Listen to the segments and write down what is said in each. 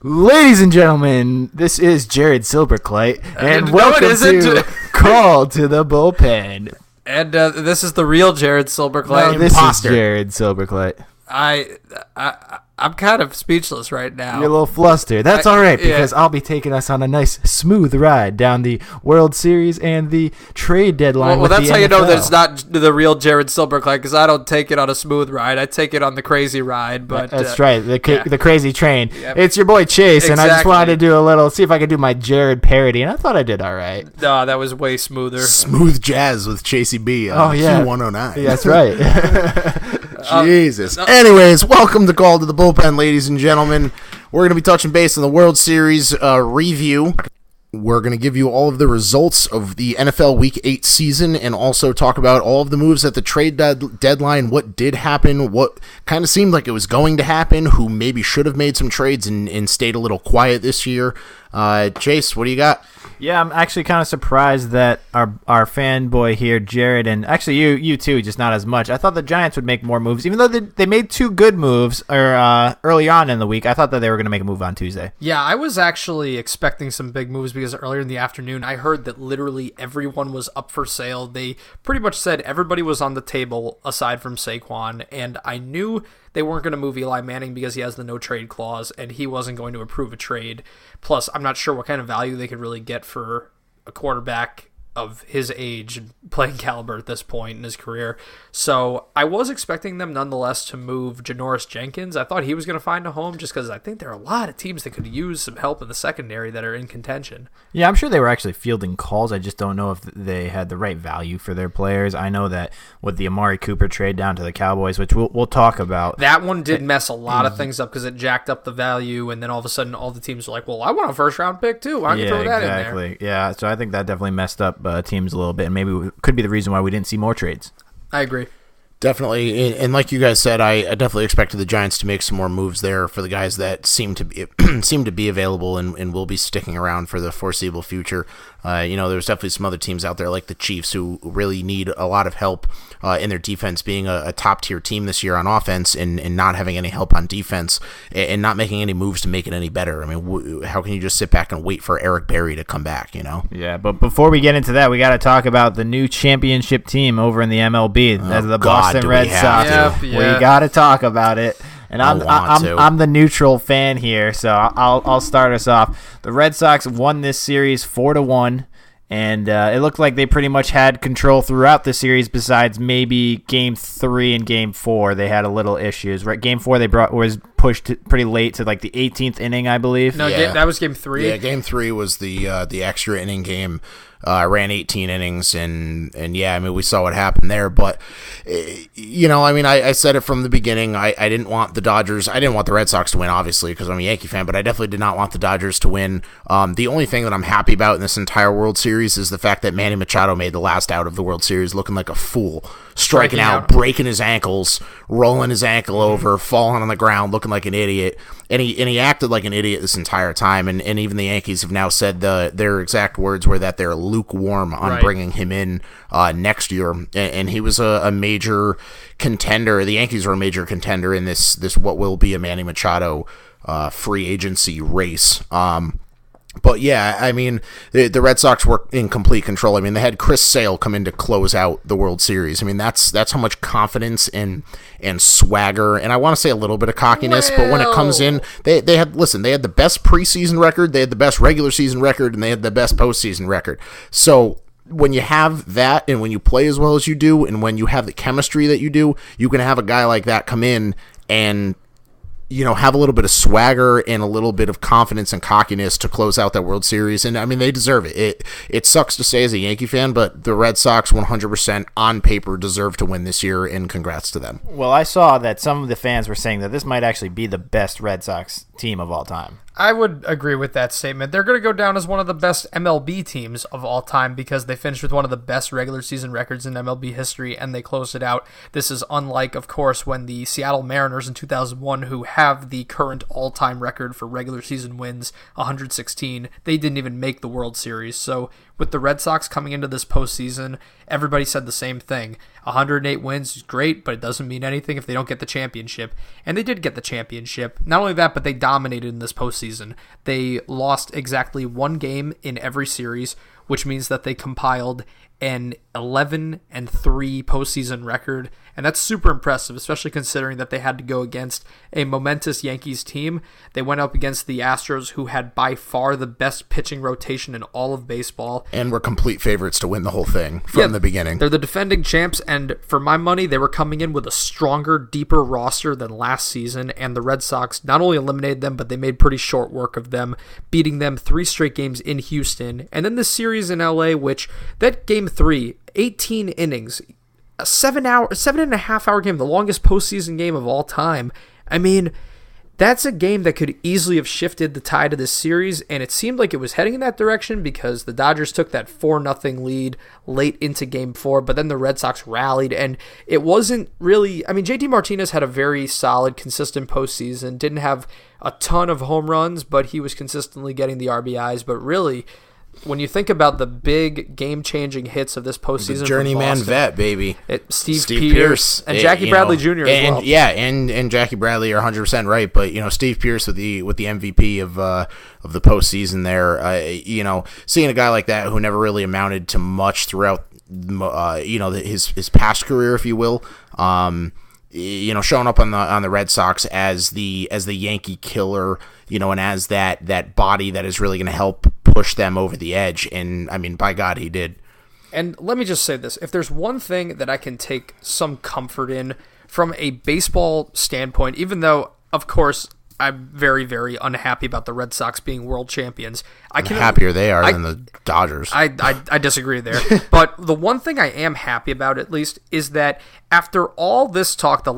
Ladies and gentlemen, this is Jared Silberklite, and welcome to Call to the Bullpen. And this is the real Jared Silberklite. No, this is Jared Silberklite. I'm kind of speechless right now. You're a little flustered. That's all right, because I'll be taking us on a nice, smooth ride down the World Series and the trade deadline. Well, that's how you NFL. know that it's not the real Jared Silberklite, because I don't take it on a smooth ride. I take it on the crazy ride. But that's right, the crazy train. Yep. It's your boy Chase, Exactly. and I just wanted to do a little, see if I could do my Jared parody, and I thought I did all right. No, that was way smoother. Smooth jazz with Chasey B on Q109. Yeah, that's right. Jesus. Anyways, welcome to Call to the Bullpen, ladies and gentlemen. We're going to be touching base on the World Series review. We're going to give you all of the results of the NFL Week 8 season and also talk about all of the moves at the trade deadline, what did happen, what kind of seemed like it was going to happen, who maybe should have made some trades and stayed a little quiet this year. Chase, what do you got? Yeah, I'm actually kind of surprised that our fanboy here, Jared, and actually you too, just not as much. I thought the Giants would make more moves, even though they made two good moves early on in the week. I thought that they were going to make a move on Tuesday. Yeah, I was actually expecting some big moves because earlier in the afternoon, I heard that literally everyone was up for sale. They pretty much said everybody was on the table aside from Saquon, and I knew they weren't going to move Eli Manning because he has the no-trade clause, and he wasn't going to approve a trade. Plus, I'm not sure what kind of value they could really get for a quarterback of his age and playing caliber at this point in his career. So I was expecting them nonetheless to move Janoris Jenkins. I thought he was going to find a home just because I think there are a lot of teams that could use some help in the secondary that are in contention. Yeah, I'm sure they were actually fielding calls. I just don't know if they had the right value for their players. I know that with the Amari Cooper trade down to the Cowboys, which we'll talk about. That one did mess a lot of things up because it jacked up the value, and then all of a sudden all the teams were like, well, I want a first-round pick too. Why don't you throw that in there? Yeah, so I think that definitely messed up teams a little bit, and maybe could be the reason why we didn't see more trades. I agree. Definitely, and like you guys said, I definitely expected the Giants to make some more moves there for the guys that seem to be available and will be sticking around for the foreseeable future. There's definitely some other teams out there like the Chiefs who really need a lot of help in their defense, being a top-tier team this year on offense and not having any help on defense and not making any moves to make it any better. I mean, how can you just sit back and wait for Eric Berry to come back, you know? Yeah, but before we get into that, we got to talk about the new championship team over in the MLB. That's the Boston Red Sox. We got to talk about it. And I'm the neutral fan here, so I'll start us off. The Red Sox won this series 4-1, and it looked like they pretty much had control throughout the series. Besides maybe Game 3 and Game 4, they had a little issues. Right, Game 4 was pushed pretty late to like the 18th inning, I believe. No, that was Game 3. Yeah, Game 3 was the extra inning game. Ran 18 innings, and yeah, I mean, we saw what happened there, but, I said it from the beginning. I didn't want the Dodgers. I didn't want the Red Sox to win, obviously, because I'm a Yankee fan, but I definitely did not want the Dodgers to win. The only thing that I'm happy about in this entire World Series is the fact that Manny Machado made the last out of the World Series looking like a fool, striking out, breaking his ankles, rolling his ankle over, falling on the ground, looking like an idiot. And he acted like an idiot this entire time, and even the Yankees have now said their exact words were that they're lukewarm on bringing him in next year, and he was a major contender. The Yankees are a major contender in this what will be a Manny Machado free agency race. But yeah, I mean, the Red Sox were in complete control. I mean, they had Chris Sale come in to close out the World Series. I mean, that's how much confidence and swagger, and I want to say a little bit of cockiness, but when it comes in, they had the best preseason record, they had the best regular season record, and they had the best postseason record. So when you have that, and when you play as well as you do, and when you have the chemistry that you do, you can have a guy like that come in and have a little bit of swagger and a little bit of confidence and cockiness to close out that World Series. And I mean, they deserve it. It sucks to say as a Yankee fan, but the Red Sox 100% on paper deserve to win this year, and congrats to them. Well, I saw that some of the fans were saying that this might actually be the best Red Sox team of all time. I would agree with that statement. They're going to go down as one of the best MLB teams of all time because they finished with one of the best regular season records in MLB history, and they closed it out. This is unlike, of course, when the Seattle Mariners in 2001, who had have the current all-time record for regular season wins, 116. They didn't even make the World Series. So with the Red Sox coming into this postseason, everybody said the same thing. 108 wins is great, but it doesn't mean anything if they don't get the championship. And they did get the championship. Not only that, but they dominated in this postseason. They lost exactly one game in every series, which means that they compiled an 11-3 postseason record, and that's super impressive, especially considering that they had to go against a momentous Yankees team. They went up against the Astros, who had by far the best pitching rotation in all of baseball. And were complete favorites to win the whole thing from the beginning. They're the defending champs, and for my money, they were coming in with a stronger, deeper roster than last season, and the Red Sox not only eliminated them, but they made pretty short work of them, beating them 3 straight games in Houston, and then the series in LA, which that game 3, 18 innings, a 7.5 hour game, the longest postseason game of all time. I mean, that's a game that could easily have shifted the tide of this series, and it seemed like it was heading in that direction because the Dodgers took that 4-0 lead late into Game 4, but then the Red Sox rallied, and it wasn't really... I mean, JD Martinez had a very solid, consistent postseason, didn't have a ton of home runs, but he was consistently getting the RBIs, but really... When you think about the big game-changing hits of this postseason, the journeyman vet, baby, Steve Pearce and Jackie Bradley Jr. as well. Yeah, and Jackie Bradley are 100% right, but Steve Pearce with the MVP of the postseason there, seeing a guy like that who never really amounted to much throughout his past career, if you will. Showing up on the Red Sox as the Yankee killer, and as that body that is really going to help push them over the edge. And I mean, by God, he did. And let me just say this. If there's one thing that I can take some comfort in from a baseball standpoint, even though, of course, I'm very, very unhappy about the Red Sox being world champions. Happier they are than the Dodgers. I disagree there. But the one thing I am happy about, at least, is that after all this talk,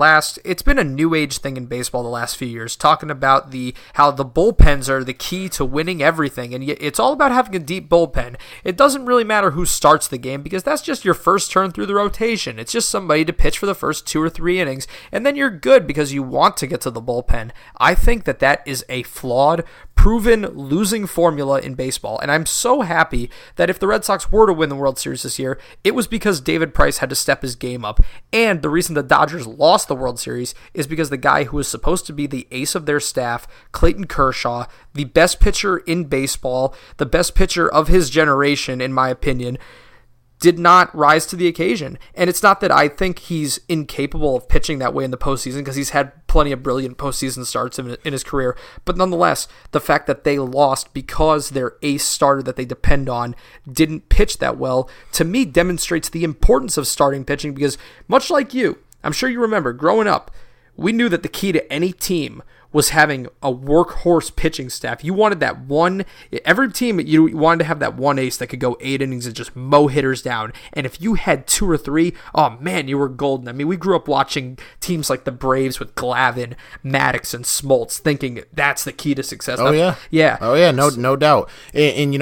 it's been a new age thing in baseball the last few years, talking about how the bullpens are the key to winning everything. And it's all about having a deep bullpen. It doesn't really matter who starts the game because that's just your first turn through the rotation. It's just somebody to pitch for the first 2 or 3 innings, and then you're good because you want to get to the bullpen. I think that is a flawed, proven losing formula in baseball, and I'm so happy that if the Red Sox were to win the World Series this year, it was because David Price had to step his game up, and the reason the Dodgers lost the World Series is because the guy who was supposed to be the ace of their staff, Clayton Kershaw, the best pitcher in baseball, the best pitcher of his generation, in my opinion, did not rise to the occasion. And it's not that I think he's incapable of pitching that way in the postseason, because he's had plenty of brilliant postseason starts in his career. But nonetheless, the fact that they lost because their ace starter that they depend on didn't pitch that well, to me demonstrates the importance of starting pitching, because much like you, I'm sure you remember, growing up, we knew that the key to any team was having a workhorse pitching staff. You wanted that one, every team, you wanted to have that one ace that could go 8 innings and just mow hitters down. And if you had 2 or 3, oh man, you were golden. I mean, we grew up watching teams like the Braves with Glavine, Maddox, and Smoltz, thinking that's the key to success. Oh yeah. Yeah. Oh yeah, no doubt. And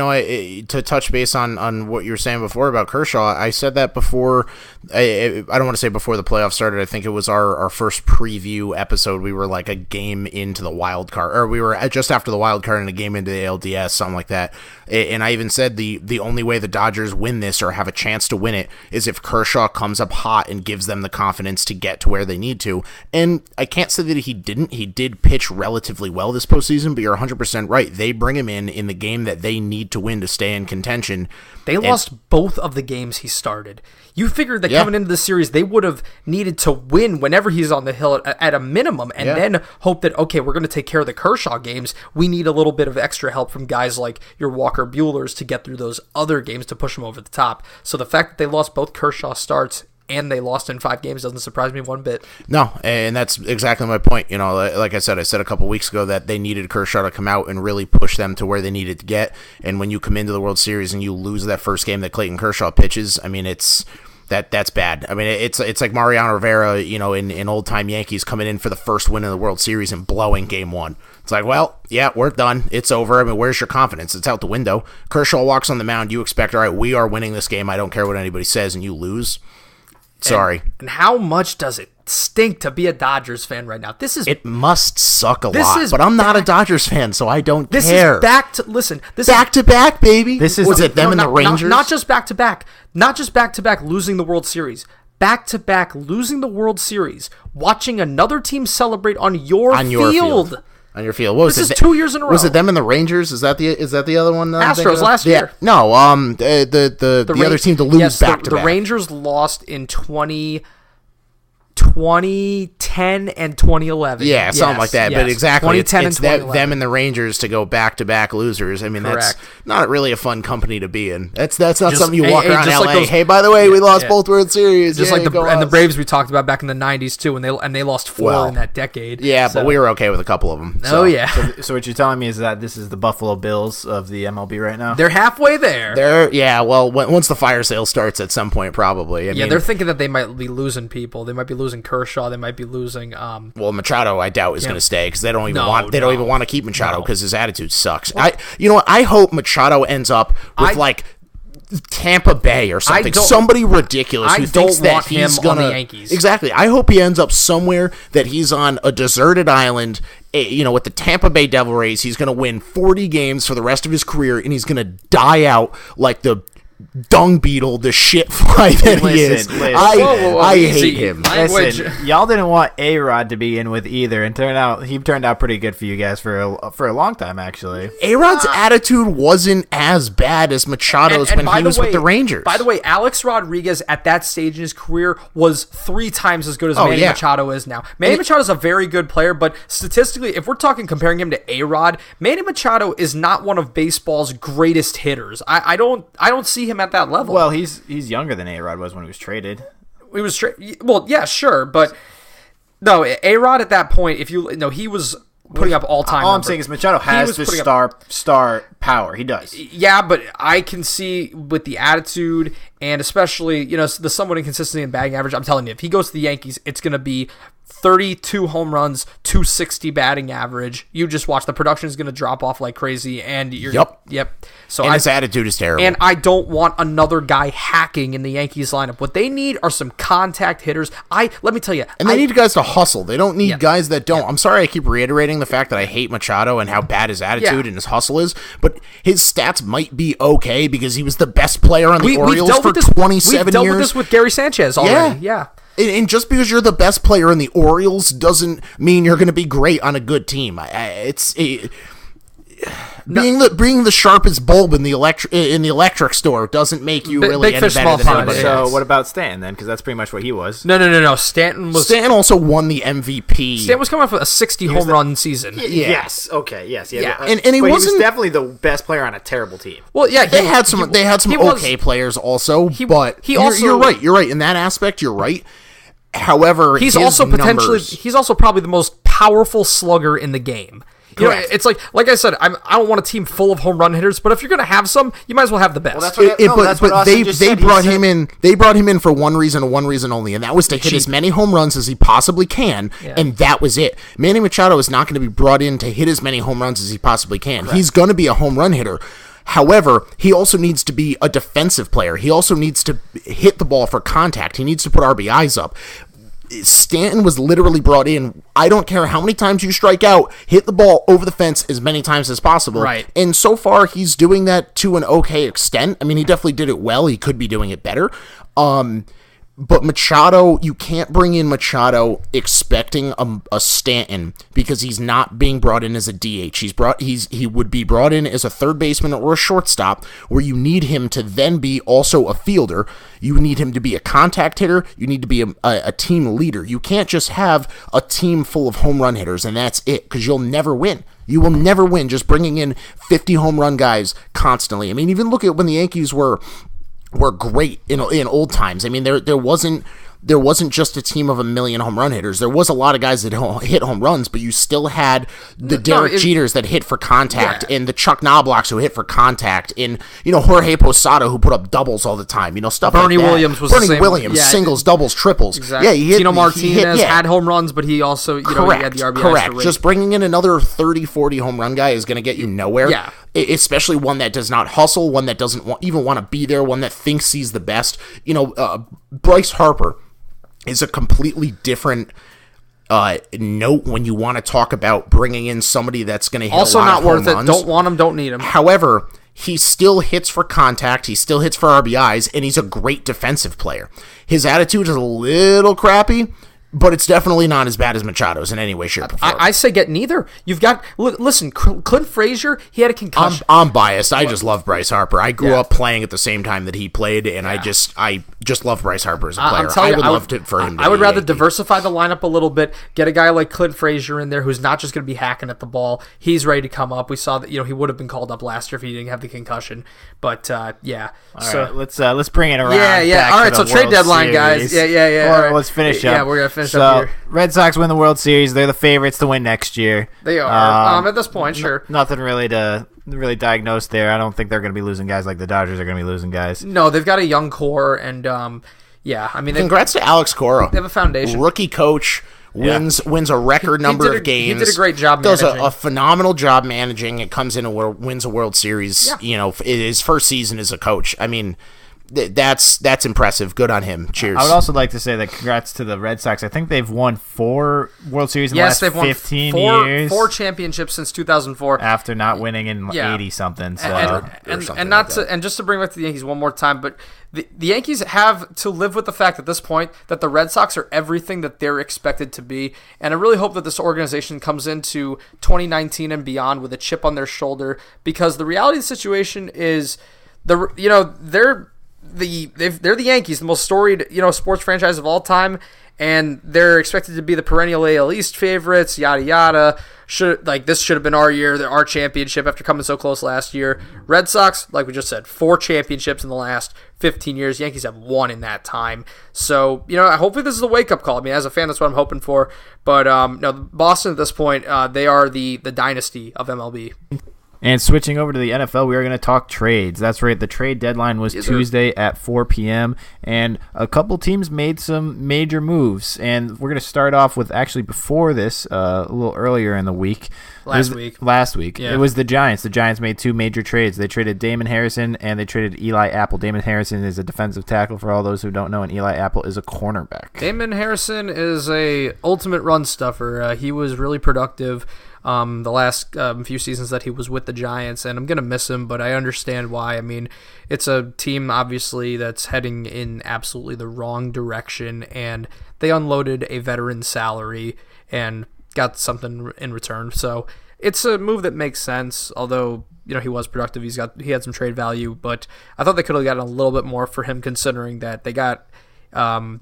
to touch base on what you were saying before about Kershaw, I said that before, I don't want to say before the playoffs started. I think it was our first preview episode. We were like a game into the wild card, or we were just after the wild card and a game into the ALDS, something like that. And I even said the only way the Dodgers win this or have a chance to win it is if Kershaw comes up hot and gives them the confidence to get to where they need to. And I can't say that he didn't. He did pitch relatively well this postseason, but you're 100% right. They bring him in the game that they need to win to stay in contention. They lost both of the games he started. You figured that coming into the series, they would have needed to win whenever he's on the hill at a minimum, and then hope that, okay, we're going to take care of the Kershaw games. We need a little bit of extra help from guys like your Walker Buehlers to get through those other games to push them over the top. So the fact that they lost both Kershaw starts and they lost in 5 games doesn't surprise me one bit. No, and that's exactly my point. Like I said a couple weeks ago that they needed Kershaw to come out and really push them to where they needed to get. And when you come into the World Series and you lose that first game that Clayton Kershaw pitches, I mean, that's bad. I mean, it's like Mariano Rivera, in old-time Yankees coming in for the first win in the World Series and blowing Game 1. It's like, well, yeah, we're done. It's over. I mean, where's your confidence? It's out the window. Kershaw walks on the mound. You expect, all right, we are winning this game. I don't care what anybody says, and you lose. Sorry. And how much does it stink to be a Dodgers fan right now. It must suck a lot, but I'm not a Dodgers fan, so I don't care. This is back to back, baby. Was it them and the Rangers? Not just back to back. Not just back to back losing the World Series. Back to back losing the World Series. Watching another team celebrate on your field. On your field. What was this is 2 years in a row. Was it them and the Rangers? Is that the other one? Astros last year. No, the other team to lose back to back. The Rangers lost in 2010 and 2011. Yeah, something like that. But exactly, it's and them and the Rangers to go back-to-back losers. I mean, Correct. That's not really a fun company to be in. That's not something you walk around LA. Like hey, by the way, we lost both World Series. Just like the Braves we talked about back in the 90s too, and they lost 4 in that decade. Yeah, but we were okay with a couple of them. So. Oh yeah. So what you're telling me is that this is the Buffalo Bills of the MLB right now? They're halfway there. Well, once the fire sale starts at some point, probably. I mean, they're thinking that they might be losing people. They might be losing Kershaw. They might be losing. Machado, I doubt is going to stay because they don't even want to keep Machado because his attitude sucks. I hope Machado ends up with like Tampa Bay or something. Somebody ridiculous who thinks that he's going to. Exactly. I hope he ends up somewhere that he's on a deserted island. With the Tampa Bay Devil Rays, he's going to win 40 games for the rest of his career, and he's going to die out like the dung beetle, the shit fly that he is. I hate him. Listen, y'all didn't want A-Rod to be in with either, and he turned out pretty good for you guys for a long time, actually. A-Rod's attitude wasn't as bad as Machado's when he was with the Rangers. By the way, Alex Rodriguez at that stage in his career was 3 times as good as Manny Machado is now. Manny Machado is a very good player, but statistically, if we're comparing him to A-Rod, Manny Machado is not one of baseball's greatest hitters. I don't see him at that level. Well, he's younger than A-Rod was when he was traded. He was well, yeah, sure, but no, A-Rod at that point, he was putting up all-time. All I'm saying is Machado has the star power. He does. Yeah, but I can see with the attitude and especially the somewhat inconsistency in batting average. I'm telling you, if he goes to the Yankees, it's going to be 32 home runs, 260 batting average. You just watch. The production is going to drop off like crazy, and Yep. So his attitude is terrible. And I don't want another guy hacking in the Yankees lineup. What they need are some contact hitters. Let me tell you. And they need guys to hustle. They don't need guys that don't. I'm sorry I keep reiterating the fact that I hate Machado and how bad his attitude and his hustle is, but his stats might be okay because he was the best player on the Orioles for 27 years. We've dealt with this with Gary Sanchez already. Yeah. And just because you're the best player in the Orioles doesn't mean you're going to be great on a good team. Being the sharpest bulb in the electric store doesn't make you really any better than anybody else. So what about Stanton then? Because that's pretty much what he was. No. Stanton also won the MVP. Stanton was coming off a 60 home run season. Yes. Okay. Yes. Yeah. And he was definitely the best player on a terrible team. Well, yeah. They had some okay players also, but you're right. You're right in that aspect. You're right. However, he's also probably the most powerful slugger in the game. It's like I said, I don't want a team full of home run hitters, but if you're going to have some, you might as well have the best. Well, they brought him in. They brought him in for one reason and one reason only, and that was to hit as many home runs as he possibly can, and that was it. Manny Machado is not going to be brought in to hit as many home runs as he possibly can. Correct. He's going to be a home run hitter. However, he also needs to be a defensive player. He also needs to hit the ball for contact. He needs to put RBIs up. Stanton was literally brought in. I don't care how many times you strike out, hit the ball over the fence as many times as possible. Right. And so far, he's doing that to an okay extent. I mean, he definitely did it well. He could be doing it better. But Machado, you can't bring in Machado expecting a Stanton because he's not being brought in as a DH. He would be brought in as a third baseman or a shortstop, where you need him to then be also a fielder. You need him to be a contact hitter. You need to be a team leader. You can't just have a team full of home run hitters and that's it, because you'll never win. You will never win just bringing in 50 home run guys constantly. I mean, even look at when the Yankees were great in old times. I mean, there wasn't just a team of a million home run hitters. There was a lot of guys that hit home runs, but you still had the Derek Jeters that hit for contact, and the Chuck Knoblauchs who hit for contact, and Jorge Posada who put up doubles all the time. Stuff Bernie like that. Williams was Bernie Williams, singles, doubles, triples. Exactly. Yeah, Tino Martinez had home runs, but he also he had the RBIs. Correct. Just bringing in another 30, 40 home run guy is going to get you nowhere. Yeah. Especially one that does not hustle, one that doesn't even want to be there, one that thinks he's the best. Bryce Harper. is a completely different note when you want to talk about bringing in somebody that's going to hit also a lot not of worth home it. runs. Don't want him. Don't need him. However, he still hits for contact. He still hits for RBIs, and he's a great defensive player. His attitude is a little crappy, but it's definitely not as bad as Machado's in any way, shape, or form. I say get neither. You've got listen. Clint Frazier, he had a concussion. I'm biased. I just love Bryce Harper. I grew up playing at the same time that he played, and I just love Bryce Harper as a player. I would rather diversify the lineup a little bit. Get a guy like Clint Frazier in there who's not just going to be hacking at the ball. He's ready to come up. We saw that he would have been called up last year if he didn't have the concussion. But yeah. All right, let's bring it around. Yeah. All right. So trade deadline, guys. Yeah. Or let's finish up. Yeah, we're gonna finish up here. Red Sox win the World Series. They're the favorites to win next year. They are. At this point, sure. Nothing really to diagnose there. I don't think they're going to be losing guys like the Dodgers are going to be losing guys. No, they've got a young core, and congrats to Alex Cora. They have a foundation. Rookie coach. Wins a record number of games. He did a great job managing. Does a phenomenal job managing. It comes in wins a World Series. Yeah. His first season as a coach. I mean, that's impressive. Good on him. Cheers. I would also like to say that congrats to the Red Sox. I think they've won 4 World Series in the last 15 years. 4 championships since 2004. After not winning in 80-something. So. And just to bring back to the Yankees one more time, but the Yankees have to live with the fact at this point that the Red Sox are everything that they're expected to be. And I really hope that this organization comes into 2019 and beyond with a chip on their shoulder, because the reality of the situation is they're the Yankees, the most storied sports franchise of all time, and they're expected to be the perennial AL East favorites. Yada yada. This should have been our year, our championship after coming so close last year. Red Sox, like we just said, 4 championships in the last 15 years. Yankees have 1 in that time. So hopefully this is a wake up call. I mean, as a fan, that's what I'm hoping for. But Boston at this point, they are the dynasty of MLB. And switching over to the NFL, we are going to talk trades. That's right. The trade deadline was Tuesday at 4 p.m., and a couple teams made some major moves. And we're going to start off with, actually before this, a little earlier in the week. Last week. Yeah. It was the Giants. The Giants made 2 major trades. They traded Damon Harrison, and they traded Eli Apple. Damon Harrison is a defensive tackle, for all those who don't know, and Eli Apple is a cornerback. Damon Harrison is a ultimate run stuffer. He was really productive the last few seasons that he was with the Giants, and I'm going to miss him, but I understand why. I mean, it's a team, obviously, that's heading in absolutely the wrong direction, and they unloaded a veteran salary and got something in return. So it's a move that makes sense, although he was productive. He had some trade value, but I thought they could have gotten a little bit more for him, considering that they got a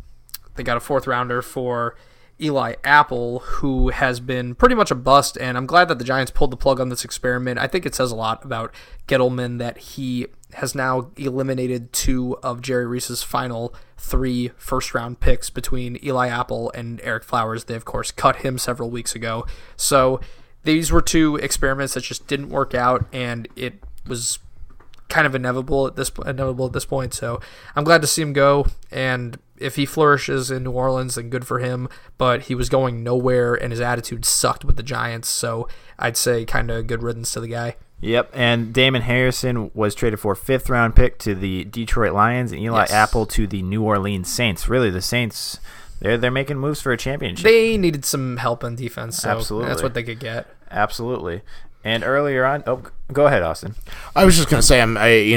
4th rounder for Eli Apple, who has been pretty much a bust, and I'm glad that the Giants pulled the plug on this experiment. I think it says a lot about Gettleman that he has now eliminated 2 of Jerry Reese's final 3 first-round picks between Eli Apple and Eric Flowers. They, of course, cut him several weeks ago. So these were 2 experiments that just didn't work out, and it was kind of inevitable at this point. So I'm glad to see him go, and if he flourishes in New Orleans, then good for him, but he was going nowhere, and his attitude sucked with the Giants, so I'd say kind of good riddance to the guy. Yep, and Damon Harrison was traded for a 5th-round pick to the Detroit Lions, and Eli Apple to the New Orleans Saints. Really, the Saints, they're making moves for a championship. They needed some help on defense, so Absolutely. That's what they could get. Absolutely. And earlier on, go ahead, Austin. I was just going to say,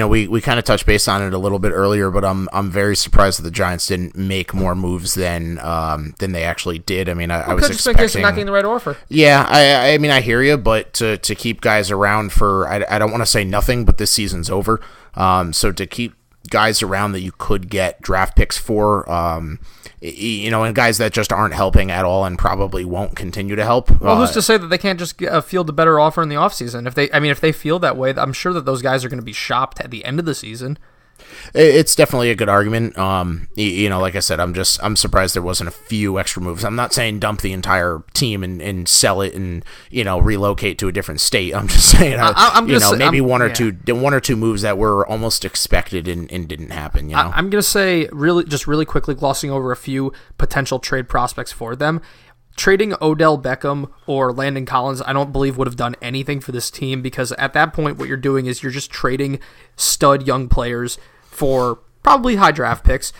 we kind of touched base on it a little bit earlier, but I'm very surprised that the Giants didn't make more moves than they actually did. I mean, I was expecting not getting the right offer. Yeah, I mean, I hear you, but to keep guys around for, I don't want to say nothing, but this season's over. So to keep guys around that you could get draft picks for, and guys that just aren't helping at all and probably won't continue to help. Well, who's to say that they can't just field a better offer in the offseason? If they feel that way, I'm sure that those guys are going to be shopped at the end of the season. It's definitely a good argument. Like I said, I'm surprised there wasn't a few extra moves. I'm not saying dump the entire team and sell it and relocate to a different state. I'm just saying maybe one or two moves that were almost expected and didn't happen. I'm gonna say really quickly, glossing over a few potential trade prospects for them. Trading Odell Beckham or Landon Collins, I don't believe would have done anything for this team, because at that point what you're doing is you're just trading stud young players for probably high draft picks,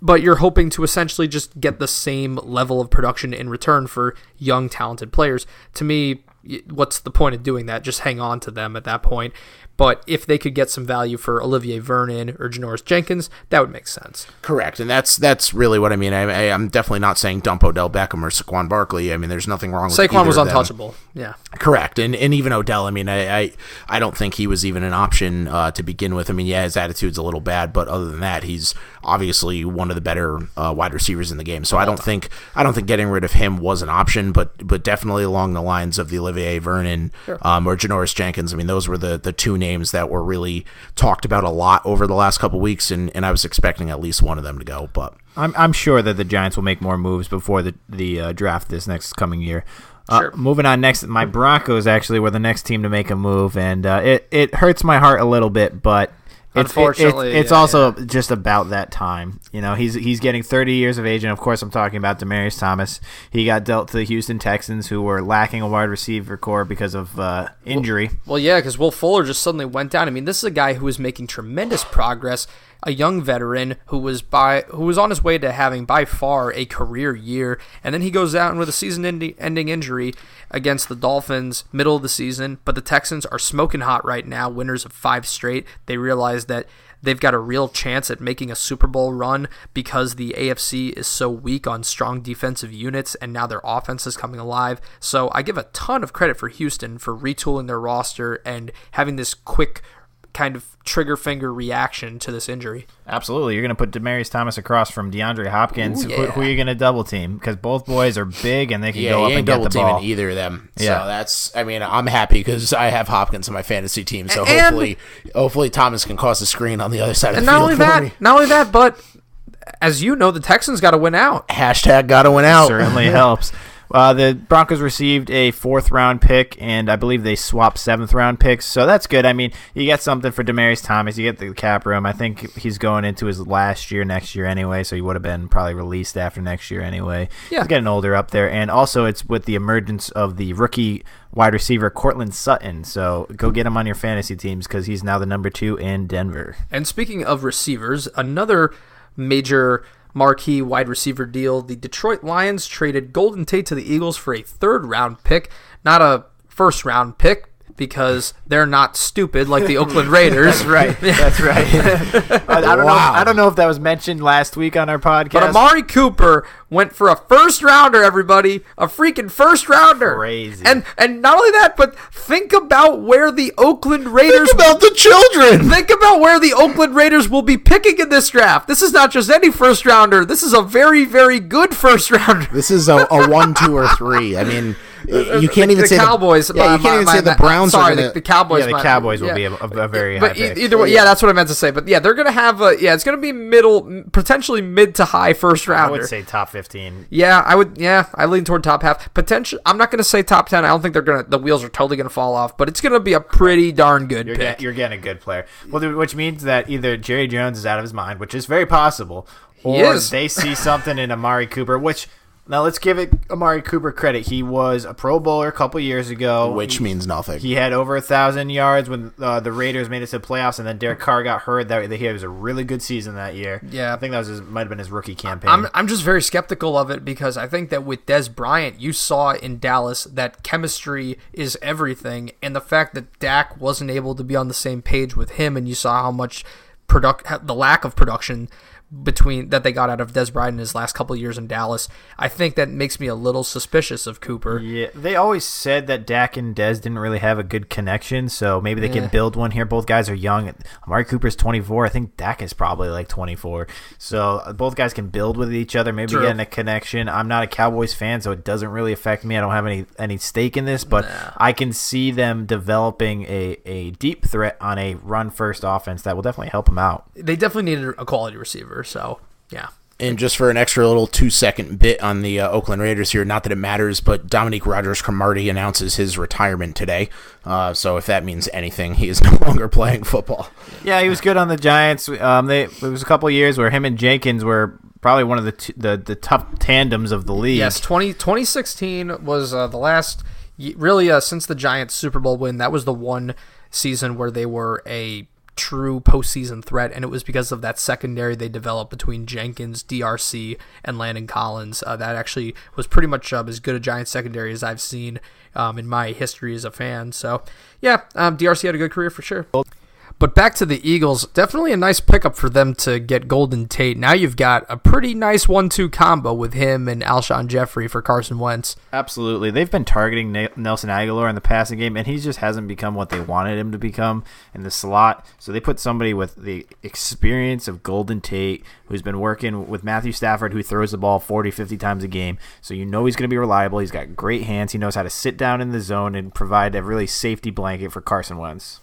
but you're hoping to essentially just get the same level of production in return for young, talented players. To me, what's the point of doing that? Just hang on to them at that point. But if they could get some value for Olivier Vernon or Janoris Jenkins, that would make sense. Correct, and that's really what I mean. I'm definitely not saying dump Odell Beckham or Saquon Barkley. I mean, there's nothing wrong with Saquon was untouchable. Yeah, correct, and even Odell. I mean, I don't think he was even an option to begin with. I mean, yeah, his attitude's a little bad, but other than that, he's obviously one of the better wide receivers in the game. So I don't think getting rid of him was an option, but definitely along the lines of the Olivier Vernon or Janoris Jenkins. I mean, those were the two names that were really talked about a lot over the last couple weeks, and I was expecting at least one of them to go. But I'm sure that the Giants will make more moves before the draft this next coming year. Sure. Moving on next, my Broncos actually were the next team to make a move, and it hurts my heart a little bit, but unfortunately, it's also just about that time. You know, he's getting 30 years of age, and of course I'm talking about Demaryius Thomas. He got dealt to the Houston Texans, who were lacking a wide receiver core because of injury. Well, yeah, because Will Fuller just suddenly went down. I mean, this is a guy who was making tremendous progress, a young veteran who was on his way to having by far a career year, and then he goes down with a season-ending injury against the Dolphins middle of the season. But the Texans are smoking hot right now, winners of 5 straight. They realize that they've got a real chance at making a Super Bowl run because the AFC is so weak on strong defensive units, and now their offense is coming alive. So I give a ton of credit for Houston for retooling their roster and having this quick kind of trigger finger reaction to this injury. Absolutely. You're going to put Demaryius Thomas across from DeAndre Hopkins. Ooh, yeah. Who are you going to double team? Because both boys are big and they can go up and get the ball. Double teaming either of them. Yeah. So I'm happy because I have Hopkins on my fantasy team. So hopefully Thomas can cause a screen on the other side of the field for me. Not only that, but as you know, the Texans got to win out. Hashtag got to win out. Certainly helps. The Broncos received a 4th-round pick, and I believe they swapped 7th-round picks, so that's good. I mean, you get something for Demaryius Thomas. You get the cap room. I think he's going into his last year next year anyway, so he would have been probably released after next year anyway. Yeah. He's getting older up there, and also it's with the emergence of the rookie wide receiver Courtland Sutton, so go get him on your fantasy teams because he's now the number 2 in Denver. And speaking of receivers, another major marquee wide receiver deal. The Detroit Lions traded Golden Tate to the Eagles for a 3rd-round pick, not a 1st-round pick, because they're not stupid like the Oakland Raiders. That's right. That's right. I don't know if that was mentioned last week on our podcast. But Amari Cooper went for a 1st-rounder, everybody. A freaking 1st-rounder. Crazy. And not only that, but think about where the Oakland Raiders... Think about the children. Think about where the Oakland Raiders will be picking in this draft. This is not just any 1st-rounder. This is a very, very good 1st-rounder. This is a 1, 2, or 3. I mean... You can't even say Cowboys. You can't even say the Browns. Sorry, the Cowboys. Yeah, the Cowboys will be a very high pick. Either way, yeah, that's what I meant to say. But yeah, they're gonna have it's gonna be potentially mid to high 1st rounder. I would say top 15. Yeah, I would. Yeah, I lean toward top half. Potential. I'm not gonna say top 10. I don't think the wheels are totally gonna fall off. But it's gonna be a pretty darn good pick. You're getting a good player. Well, which means that either Jerry Jones is out of his mind, which is very possible, or they see something in Amari Cooper, which. Now, let's give Amari Cooper credit. He was a Pro Bowler a couple years ago. Which means nothing. He had over 1,000 yards when the Raiders made it to the playoffs, and then Derek Carr got hurt. He was a really good season that year. Yeah. I think that might have been his rookie campaign. I'm just very skeptical of it because I think that with Dez Bryant, you saw in Dallas that chemistry is everything, and the fact that Dak wasn't able to be on the same page with him, and you saw how much the lack of production that they got out of Dez Bryant in his last couple of years in Dallas, I think that makes me a little suspicious of Cooper. Yeah, they always said that Dak and Dez didn't really have a good connection, so maybe they can build one here. Both guys are young. Amari Cooper's 24. I think Dak is probably like 24. So both guys can build with each other, maybe getting a connection. I'm not a Cowboys fan, so it doesn't really affect me. I don't have any stake in this, but I can see them developing a deep threat on a run-first offense that will definitely help them out. They definitely needed a quality receiver. So, yeah. And just for an extra little 2-second bit on the Oakland Raiders here, not that it matters, but Dominique Rodgers-Cromartie announces his retirement today. So if that means anything, he is no longer playing football. Yeah, he was good on the Giants. It was a couple of years where him and Jenkins were probably one of the top tandems of the league. Yes, 2016 was the last, really since the Giants Super Bowl win, that was the one season where they were a true postseason threat, and it was because of that secondary they developed between Jenkins, DRC, and Landon Collins. That actually was pretty much as good a Giants secondary as I've seen in my history as a fan. So, yeah, DRC had a good career for sure. But back to the Eagles, definitely a nice pickup for them to get Golden Tate. Now you've got a pretty nice 1-2 combo with him and Alshon Jeffrey for Carson Wentz. Absolutely. They've been targeting Nelson Aguilar in the passing game, and he just hasn't become what they wanted him to become in the slot. So they put somebody with the experience of Golden Tate, who's been working with Matthew Stafford, who throws the ball 40, 50 times a game. So you know he's going to be reliable. He's got great hands. He knows how to sit down in the zone and provide a really safety blanket for Carson Wentz.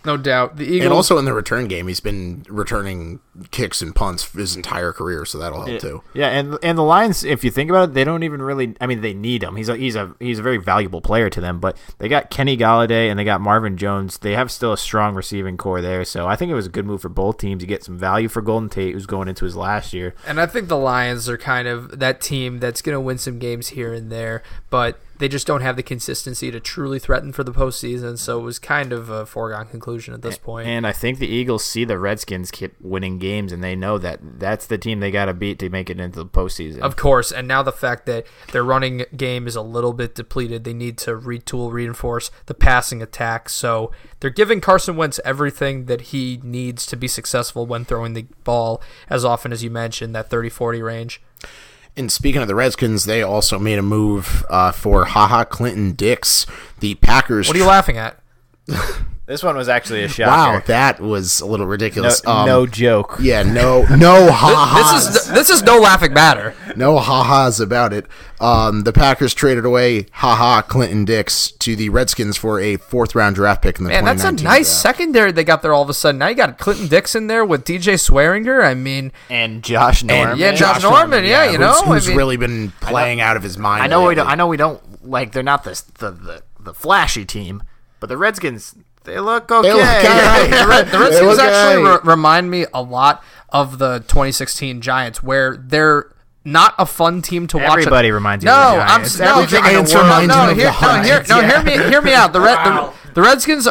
No doubt. The Eagles, and also in the return game, he's been returning kicks and punts his entire career, so that'll help too. Yeah, and the Lions, if you think about it, they don't even really. I mean, they need him. He's a very valuable player to them. But they got Kenny Golladay and they got Marvin Jones. They have still a strong receiving core there. So I think it was a good move for both teams to get some value for Golden Tate, who's going into his last year. And I think the Lions are kind of that team that's going to win some games here and there, but they just don't have the consistency to truly threaten for the postseason, so it was kind of a foregone conclusion at this point. And I think the Eagles see the Redskins keep winning games, and they know that that's the team they got to beat to make it into the postseason. Of course, and now the fact that their running game is a little bit depleted, they need to reinforce the passing attack, so they're giving Carson Wentz everything that he needs to be successful when throwing the ball, as often as you mentioned, that 30-40 range. And speaking of the Redskins, they also made a move for Clinton Dix. The Packers. What are you laughing at? This one was actually a shocker. Wow, that was a little ridiculous. No joke. Yeah, no ha-has. This is no laughing matter. No ha-has about it. The Packers traded away Clinton Dix to the Redskins for a 4th-round draft pick in the 2019 that's a nice draft. Secondary they got there all of a sudden. Now you got Clinton Dix in there with DJ Swearinger. I mean, and Josh Norman. Josh Norman. Yeah, you know, who's really been playing out of his mind. I know we don't like. They're not the flashy team, but the Redskins. They look okay. The Redskins actually remind me a lot of the 2016 Giants, where they're not a fun team to watch. Everybody reminds you of the Giants. Hear me out. The Redskins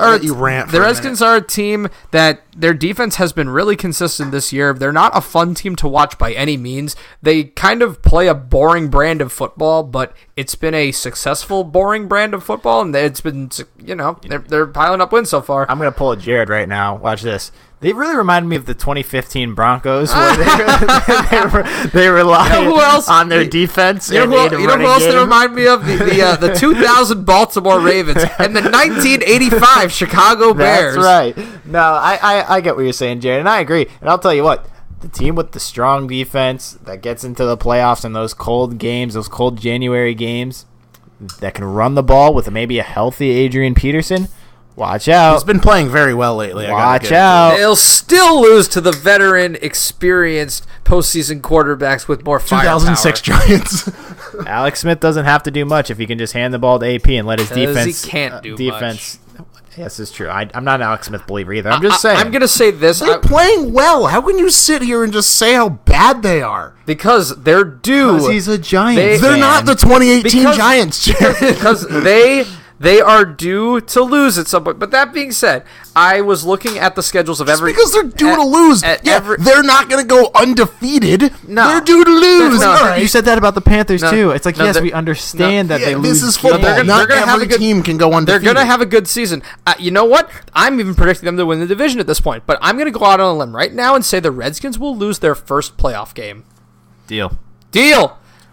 are a team that their defense has been really consistent this year. They're not a fun team to watch by any means. They kind of play a boring brand of football, but it's been a successful boring brand of football, and it's been, they're piling up wins so far. I'm going to pull a Jared right now. Watch this. They really remind me of the 2015 Broncos, where they rely on their defense. You know who else they remind me of? The 2000 Baltimore Ravens and the 1985 Chicago Bears. That's right. No, I get what you're saying, Jared, and I agree. And I'll tell you what, the team with the strong defense that gets into the playoffs in those cold games, those cold January games, that can run the ball with maybe a healthy Adrian Peterson, watch out. He's been playing very well lately. Watch out. They'll still lose to the veteran, experienced postseason quarterbacks with more firepower. 2006 Giants. Alex Smith doesn't have to do much if he can just hand the ball to AP and let his defense. He can't do much. Yes, it's true. I'm not an Alex Smith believer either. I'm just saying. I'm going to say this. They're playing well. How can you sit here and just say how bad they are? Because they're due. Because he's a Giant. They're not the 2018 Giants. Because they are due to lose at some point. But that being said, I was looking at the schedules of every... because they're due to lose. They're not going to go undefeated. No. They're due to lose. Right. You said that about the Panthers, too. It's like, yes, we understand that they lose. This is football. They're gonna have a good team can go undefeated. They're going to have a good season. You know what? I'm even predicting them to win the division at this point. But I'm going to go out on a limb right now and say the Redskins will lose their first playoff game. Deal.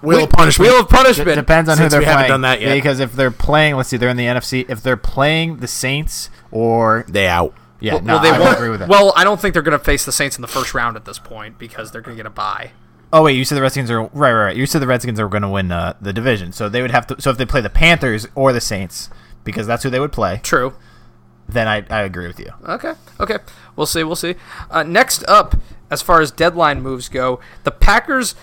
Wheel of punishment. Depends on who they're playing. Haven't done that yet. Because if they're playing, let's see, they're in the NFC. If they're playing the Saints or they out. Yeah, I won't agree with that. Well, I don't think they're going to face the Saints in the first round at this point because they're going to get a bye. Oh wait, you said the Redskins are right. You said the Redskins are going to win the division, so they would have to. So if they play the Panthers or the Saints, because that's who they would play. True. Then I agree with you. Okay. We'll see. Next up, as far as deadline moves go, the Packers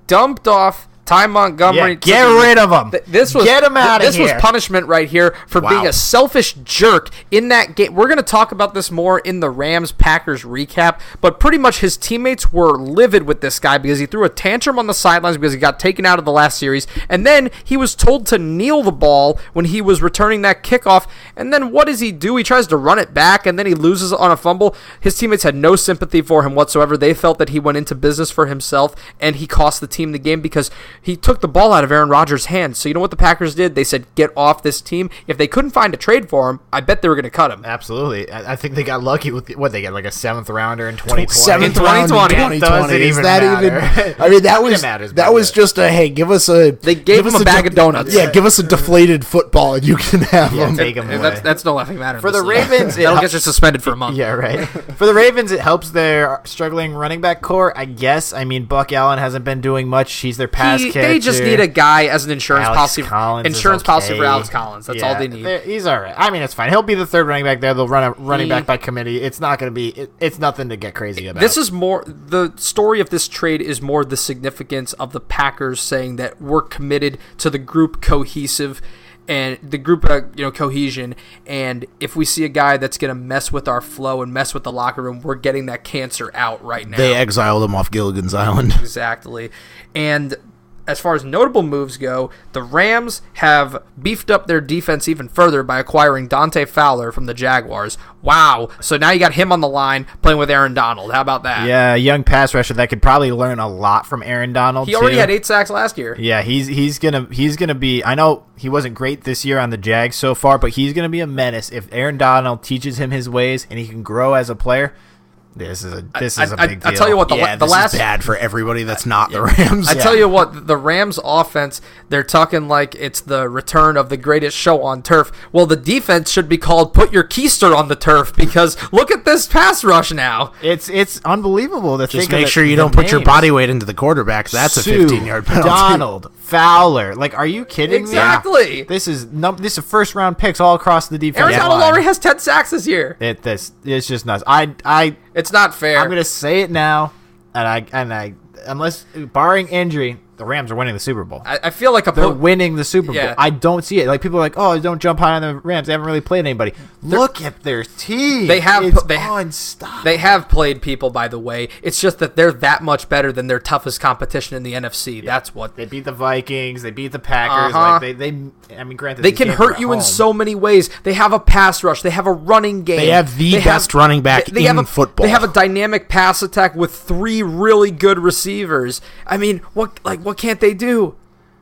dumped off Ty Montgomery. Yeah, get rid of him. Get him out of here. This was punishment right here for being a selfish jerk in that game. We're going to talk about this more in the Rams-Packers recap, but pretty much his teammates were livid with this guy because he threw a tantrum on the sidelines because he got taken out of the last series, and then he was told to kneel the ball when he was returning that kickoff, and then what does he do? He tries to run it back, and then he loses on a fumble. His teammates had no sympathy for him whatsoever. They felt that he went into business for himself, and he cost the team the game because he took the ball out of Aaron Rodgers' hands. So you know what the Packers did? They said, get off this team. If they couldn't find a trade for him, I bet they were going to cut him. Absolutely. I think they got lucky with what they got, like a 7th rounder in 2020. 7th round in 2020. Is that even? I mean, that was just a, hey, give us a... They gave him a bag of donuts. Yeah, give us a deflated football and you can have them. Take them away. That's no laughing matter. For the Ravens, that'll get you suspended for a month. Yeah, right. For the Ravens, it helps their struggling running back core, I guess. I mean, Buck Allen hasn't been doing much. He's their pass catcher. They just need a guy as an insurance policy. Policy for Alex Collins. That's all they need. He's all right. I mean, it's fine. He'll be the third running back there. They'll run a running back by committee. It's not going to be. It's nothing to get crazy about. This is more the story of this trade is more the significance of the Packers saying that we're committed to the group cohesive. And the group, cohesion, and if we see a guy that's going to mess with our flow and mess with the locker room, we're getting that cancer out right now. They exiled him off Gilligan's Island. Exactly. And as far as notable moves go, the Rams have beefed up their defense even further by acquiring Dante Fowler from the Jaguars. Wow. So now you got him on the line playing with Aaron Donald. How about that? Yeah, a young pass rusher that could probably learn a lot from Aaron Donald. He already had 8 sacks last year. Yeah, he's gonna be. I know he wasn't great this year on the Jags so far, but he's gonna be a menace if Aaron Donald teaches him his ways and he can grow as a player. This is a big deal. I tell you what, this is bad for everybody that's not the Rams. I tell you what, the Rams offense, they're talking like it's the return of the greatest show on turf. Well, the defense should be called Put Your Keister on the Turf because look at this pass rush now. It's unbeliable to just think make sure you don't put your body weight into the quarterback. That's a 15-yard penalty. Donald, Fowler, like, are you kidding me? Exactly. This is first round picks all across the defense. Aaron Donald already has 10 sacks this year. It's just nuts. It's not fair. I'm gonna say it now, and I unless barring injury, the Rams are winning the Super Bowl. I feel like they're winning the Super Bowl. I don't see it. Like, people are like, oh, don't jump high on the Rams. They haven't really played anybody. Look at their team. They have unstoppable. They have played people, by the way. It's just that they're that much better than their toughest competition in the NFC. Yeah. That's what they beat the Vikings. They beat the Packers. Like I mean, granted, they can hurt you in so many ways. They have a pass rush. They have a running game. They have the best running back in football. They have a dynamic pass attack with 3 really good receivers. I mean, what can't they do?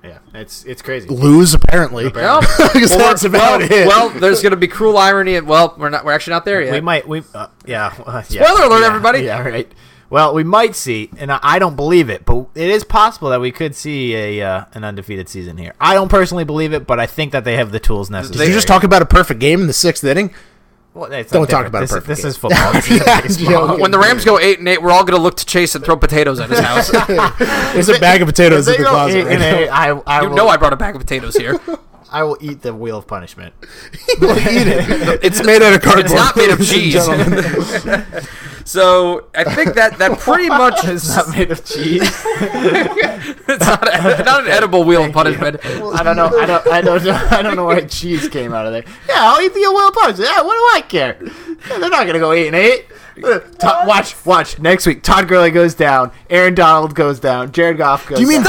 Yeah, it's crazy. Lose apparently. Well, that's about it. Well, there's going to be cruel irony, and we're actually not there yet. Spoiler alert, everybody. Yeah, right. Well, we might see, and I don't believe it, but it is possible that we could see an undefeated season here. I don't personally believe it, but I think that they have the tools necessary. Did you just talk about a perfect game in the 6th inning? Well, don't talk about this. This is football. When the Rams go 8-8, we're all going to look to Chase and throw potatoes at his house. There's a bag of potatoes in the closet. I brought a bag of potatoes here. I will eat the wheel of punishment. We'll eat it. It's made out of cardboard. It's not made of cheese. So I think that pretty much is not made of cheese. It's not an edible wheel of punishment. I don't know. I don't know why cheese came out of there. Yeah, I'll eat the wheel of punishment. Yeah, what do I care? Yeah, they're not gonna go 8-8. Watch next week. Todd Gurley goes down. Aaron Donald goes down. Jared Goff goes down.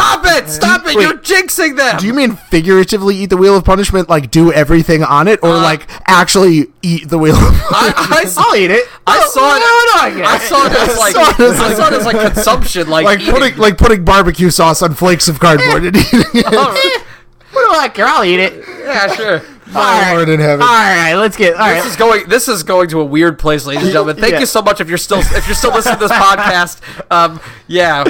Stop it! You're jinxing them. Do you mean figuratively eat the wheel of punishment, like do everything on it, or like actually eat the wheel of punishment? I'll eat it. I saw it as like consumption, like putting barbecue sauce on flakes of cardboard and eating it. What do I care? I'll eat it. Yeah, sure. Lord in heaven. All right, let's get. This is going to a weird place, ladies and gentlemen. Thank you so much if you're still listening to this podcast.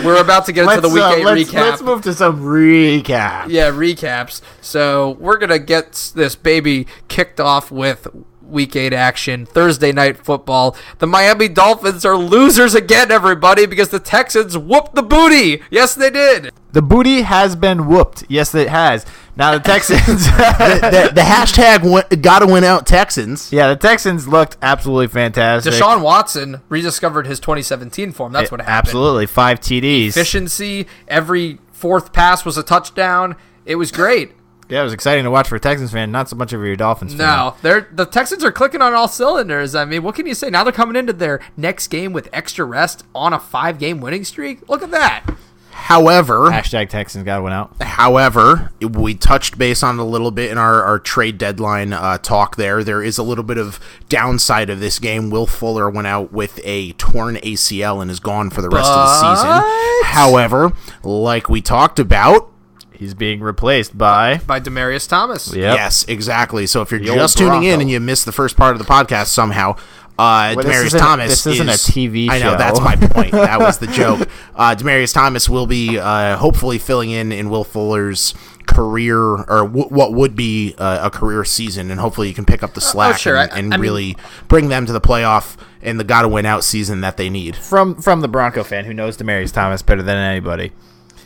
We're about to get into the week 8 recap. Let's move to some recap. Yeah, recaps. So we're gonna get this baby kicked off with Week 8 action, Thursday night football. The Miami Dolphins are losers again, everybody, because the Texans whooped the booty. Yes, they did. The booty has been whooped. Yes, it has. Now the Texans... the hashtag gotta win out Texans. Yeah, the Texans looked absolutely fantastic. Deshaun Watson rediscovered his 2017 form. That's what happened. Absolutely. 5 TDs. Efficiency, every fourth pass was a touchdown. It was great. Yeah, it was exciting to watch for a Texans fan, not so much of your Dolphins fan. No, the Texans are clicking on all cylinders. I mean, what can you say? Now they're coming into their next game with extra rest on a 5-game winning streak. Look at that. However, hashtag Texans got one out. However, we touched base on it a little bit in our trade deadline talk there. There is a little bit of downside of this game. Will Fuller went out with a torn ACL and is gone for the rest of the season. However, like we talked about, he's being replaced by Demaryius Thomas. Yep. Yes, exactly. So if you're just tuning in and you missed the first part of the podcast somehow, Demaryius Thomas this isn't a TV show. I know, that's my point. That was the joke. Demaryius Thomas will be hopefully filling in Will Fuller's career, or what would be a career season, and hopefully you can pick up the slack and really bring them to the playoff and the gotta-win-out season that they need. From the Bronco fan who knows Demaryius Thomas better than anybody,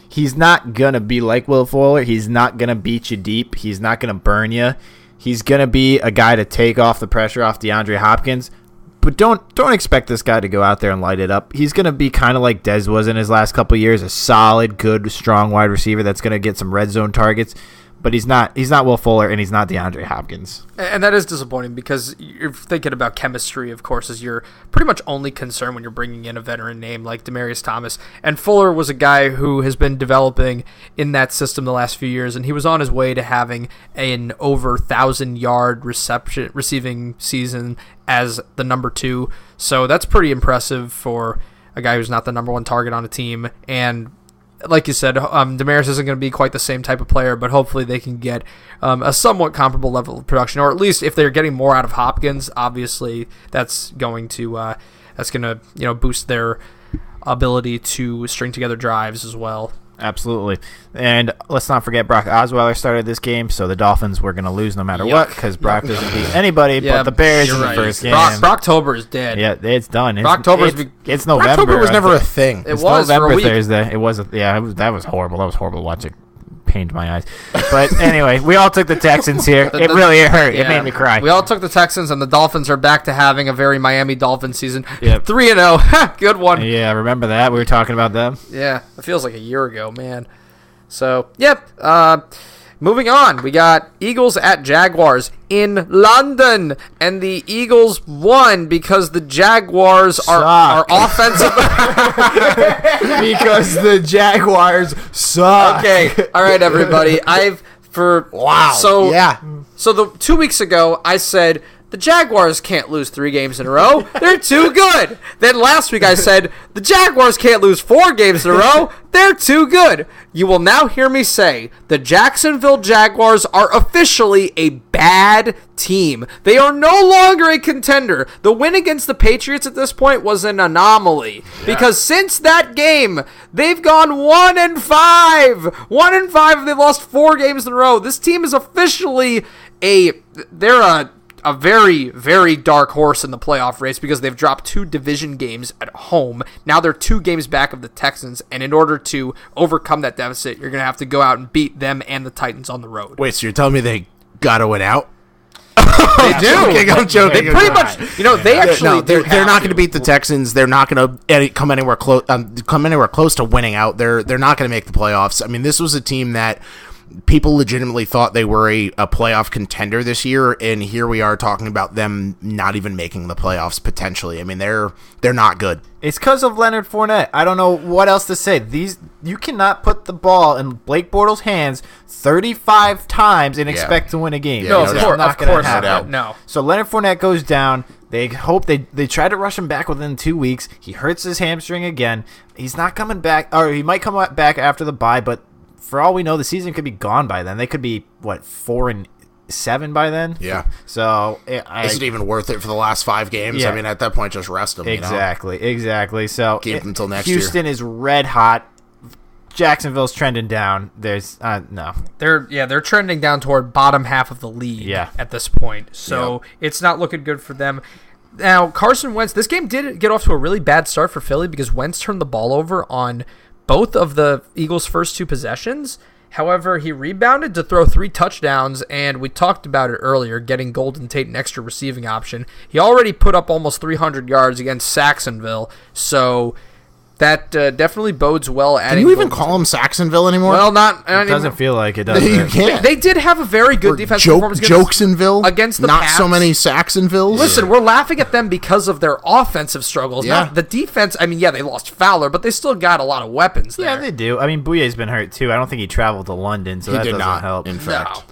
he's not going to be like Will Fuller. He's not going to beat you deep. He's not going to burn you. He's going to be a guy to take off the pressure off DeAndre Hopkins. But don't expect this guy to go out there and light it up. He's going to be kind of like Dez was in his last couple of years, a solid, good, strong wide receiver that's going to get some red zone targets. But he's not Will Fuller, and he's not DeAndre Hopkins. And that is disappointing because you're thinking about chemistry, of course, as your pretty much only concern when you're bringing in a veteran name like Demaryius Thomas. And Fuller was a guy who has been developing in that system the last few years, and he was on his way to having an over 1,000-yard receiving season as the number 2. So that's pretty impressive for a guy who's not the number 1 target on a team. And like you said, Demaryius isn't going to be quite the same type of player, but hopefully they can get a somewhat comparable level of production, or at least if they're getting more out of Hopkins, obviously that's going to boost their ability to string together drives as well. Absolutely. And let's not forget Brock Osweiler started this game, so the Dolphins were going to lose no matter what because Brock doesn't beat anybody but the Bears in the first game. Brocktober is dead. Yeah, it's done. It's November. Brocktober was never a thing. It was November for a week. Thursday. It was. That was horrible. That was horrible to watch it. Pained my eyes. But anyway, we all took the Texans here. It really hurt. Yeah. It made me cry. We all took the Texans, and the Dolphins are back to having a very Miami Dolphins season. Yep. 3-0. Good one. Yeah, remember that? We were talking about them. Yeah, it feels like a year ago, man. So, moving on. We got Eagles at Jaguars in London, and the Eagles won because the Jaguars are offensive. Because the Jaguars suck. Okay, all right, everybody. So 2 weeks ago, I said the Jaguars can't lose 3 games in a row. They're too good. Then last week I said the Jaguars can't lose 4 games in a row. They're too good. You will now hear me say the Jacksonville Jaguars are officially a bad team. They are no longer a contender. The win against the Patriots at this point was an anomaly because since that game, they've gone 1-5. 1-5. They've lost 4 games in a row. This team is officially a very, very dark horse in the playoff race because they've dropped 2 division games at home. Now they're 2 games back of the Texans, and in order to overcome that deficit, you're going to have to go out and beat them and the Titans on the road. Wait, so you're telling me they got to win out? They do. I'm joking. They pretty much, they actually they're not going to beat the Texans. They're not going to come anywhere close. To winning out. They're not going to make the playoffs. I mean, this was a team that people legitimately thought they were a playoff contender this year, and here we are talking about them not even making the playoffs potentially. I mean, they're not good. It's because of Leonard Fournette. I don't know what else to say. You cannot put the ball in Blake Bortles' hands 35 times and expect to win a game. No, of course not. No. So Leonard Fournette goes down. They hope they try to rush him back within 2 weeks. He hurts his hamstring again. He's not coming back, or he might come back after the bye, but for all we know, the season could be gone by then. They could be 4-7 by then. Yeah. So is it even worth it for the last 5 games? Yeah. I mean, at that point, just rest them. Exactly. So keep them until next year. Houston is red hot. Jacksonville's trending down. There's no. They're trending down toward bottom half of the league at this point. So it's not looking good for them. Now, Carson Wentz, this game did get off to a really bad start for Philly because Wentz turned the ball over on both of the Eagles' first 2 possessions. However, he rebounded to throw 3 touchdowns, and we talked about it earlier, getting Golden Tate an extra receiving option. He already put up almost 300 yards against Saxonville, so That definitely bodes well. Can you even call them Saxonville anymore? Well, not. It doesn't feel like it does. You can't. They did have a very good defensive performance against the Pats. Not so many Saxonvilles. Listen, we're laughing at them because of their offensive struggles. Yeah. Not the defense. I mean, yeah, they lost Fowler, but they still got a lot of weapons there. Yeah, they do. I mean, Bouye's been hurt too. I don't think he traveled to London, so that doesn't help. In fact. No.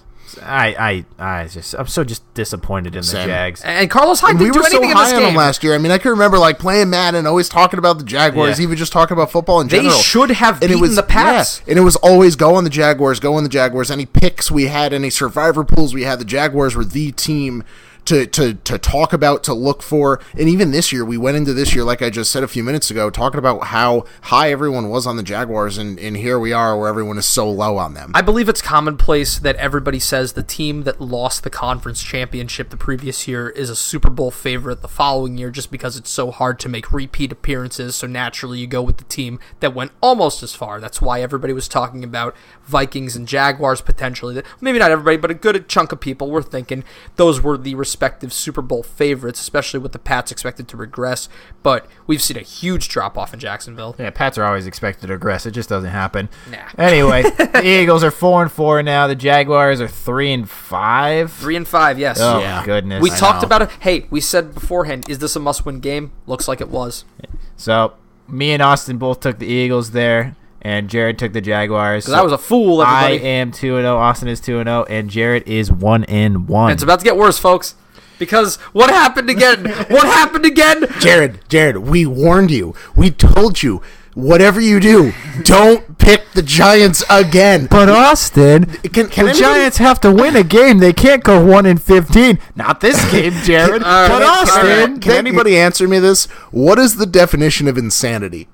I'm so disappointed in the Jags. And Carlos Hyde didn't do anything in this game. We were so high on him last year. I mean, I can remember playing Madden, always talking about the Jaguars, even just talking about football in general. They should have beaten the Pats. Yeah, and it was always go on the Jaguars, go on the Jaguars. Any picks we had, any survivor pools we had, the Jaguars were the team to talk about, to look for. And even this year, we went into this year, like I just said a few minutes ago, talking about how high everyone was on the Jaguars, and here we are where everyone is so low on them. I believe it's commonplace that everybody says the team that lost the conference championship the previous year is a Super Bowl favorite the following year, just because it's so hard to make repeat appearances, so naturally you go with the team that went almost as far. That's why everybody was talking about Vikings and Jaguars potentially. Maybe not everybody, but a good chunk of people were thinking those were the respective Super Bowl favorites, especially with the Pats expected to regress. But we've seen a huge drop-off in Jacksonville. Yeah, Pats are always expected to regress. It just doesn't happen. Nah. Anyway, the Eagles are 4-4 now. The Jaguars are 3-5. 3-5, yes. Oh, yeah. Goodness. We talked about it. Hey, we said beforehand, is this a must-win game? Looks like it was. So, me and Austin both took the Eagles there, and Jared took the Jaguars. Because I was a fool, everybody. I am 2-0, Austin is 2-0, and Jared is 1-1. And it's about to get worse, folks. Because what happened again? What happened again? Jared, we warned you. We told you. Whatever you do, don't pick the Giants again. But Austin, the Giants have to win a game. They can't go 1-15. Not this game, Jared. But Austin, can anybody answer me this? What is the definition of insanity?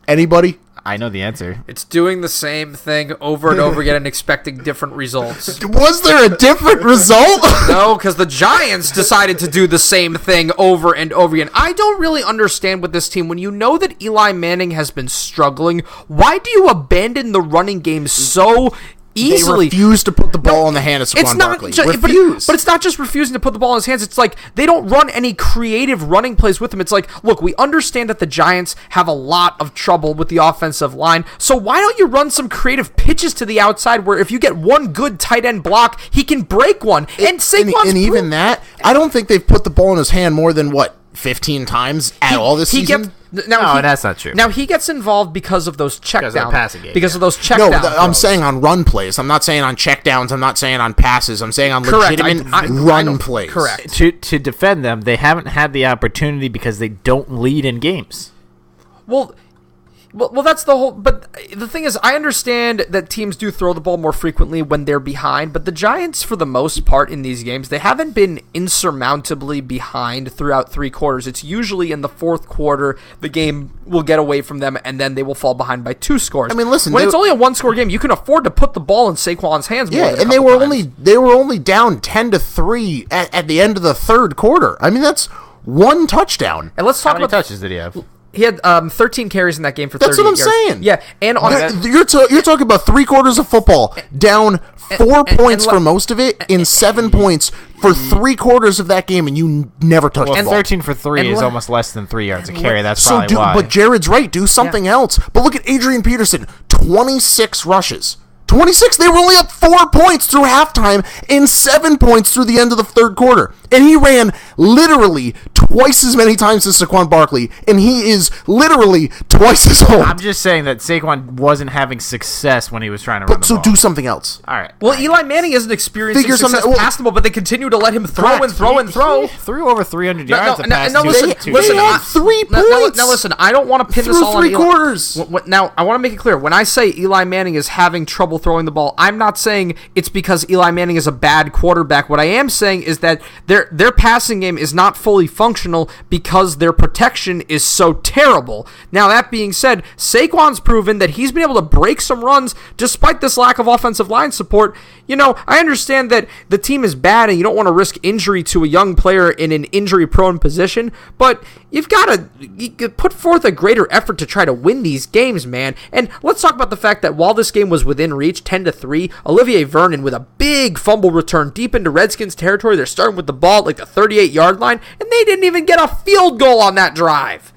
Anybody? I know the answer. It's doing the same thing over and over again and expecting different results. Was there a different result? No, because the Giants decided to do the same thing over and over again. I don't really understand with this team. When you know that Eli Manning has been struggling, why do you abandon the running game so easily? They refuse to put the ball in the hand of Saquon Barkley. But it's not just refusing to put the ball in his hands. It's like they don't run any creative running plays with him. It's like, look, we understand that the Giants have a lot of trouble with the offensive line, so why don't you run some creative pitches to the outside where if you get one good tight end block, he can break one. And Saquon's even that, I don't think they've put the ball in his hand more than, 15 times all this season? That's not true. Now, he gets involved because of those checkdowns. Because of those checkdowns. No, I'm saying on run plays. I'm not saying on checkdowns. I'm not saying on passes. I'm saying on legitimate run plays. Correct. To defend them, they haven't had the opportunity because they don't lead in games. Well, that's the whole. But the thing is, I understand that teams do throw the ball more frequently when they're behind. But the Giants, for the most part, in these games, they haven't been insurmountably behind throughout 3 quarters. It's usually in the 4th quarter the game will get away from them, and then they will fall behind by 2 scores. I mean, listen, when it's only a 1-score game, you can afford to put the ball in Saquon's hands. And they were only down 10-3 at the end of the 3rd quarter. I mean, that's 1 touchdown. And let's talk about how many touches did he have? He had 13 carries in that game for 38 yards. That's what I'm saying. Yeah, and on you're talking about 3 quarters of football, down 4 points for most of it, in 7 points for 3 quarters of that game, and you never touched the ball. And 13 for 3 is almost less than 3 yards a carry. That's probably why. But Jared's right. Do something else. But look at Adrian Peterson, 26 rushes. 26, they were only up 4 points through halftime and 7 points through the end of the 3rd quarter. And he ran literally twice as many times as Saquon Barkley, and he is literally twice as old. I'm just saying that Saquon wasn't having success when he was trying to run the ball. So do something else. All right. Well, Eli Manning isn't experiencing success past the ball, but they continue to let him throw and throw and throw. He threw over 300 yards the past listen, had 3 points. Now listen, I don't want to pin this all on Eli. 3 quarters. Now, I want to make it clear. When I say Eli Manning is having trouble throwing the ball, I'm not saying it's because Eli Manning is a bad quarterback. What I am saying is that their passing game is not fully functional because their protection is so terrible. Now, that being said, Saquon's proven that he's been able to break some runs despite this lack of offensive line support. You know, I understand that the team is bad and you don't want to risk injury to a young player in an injury-prone position, but you've got to put forth a greater effort to try to win these games, man. And let's talk about the fact that while this game was within reach, 10-3, Olivier Vernon with a big fumble return deep into Redskins territory. They're starting with the ball at like the 38-yard line, and they didn't even get a field goal on that drive.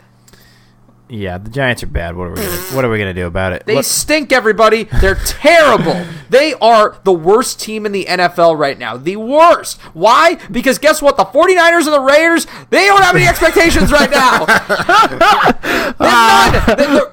Yeah, the Giants are bad. What are we gonna do about it? They stink, everybody. They're terrible. They are the worst team in the NFL right now. The worst. Why? Because guess what? The 49ers and the Raiders, they don't have any expectations right now.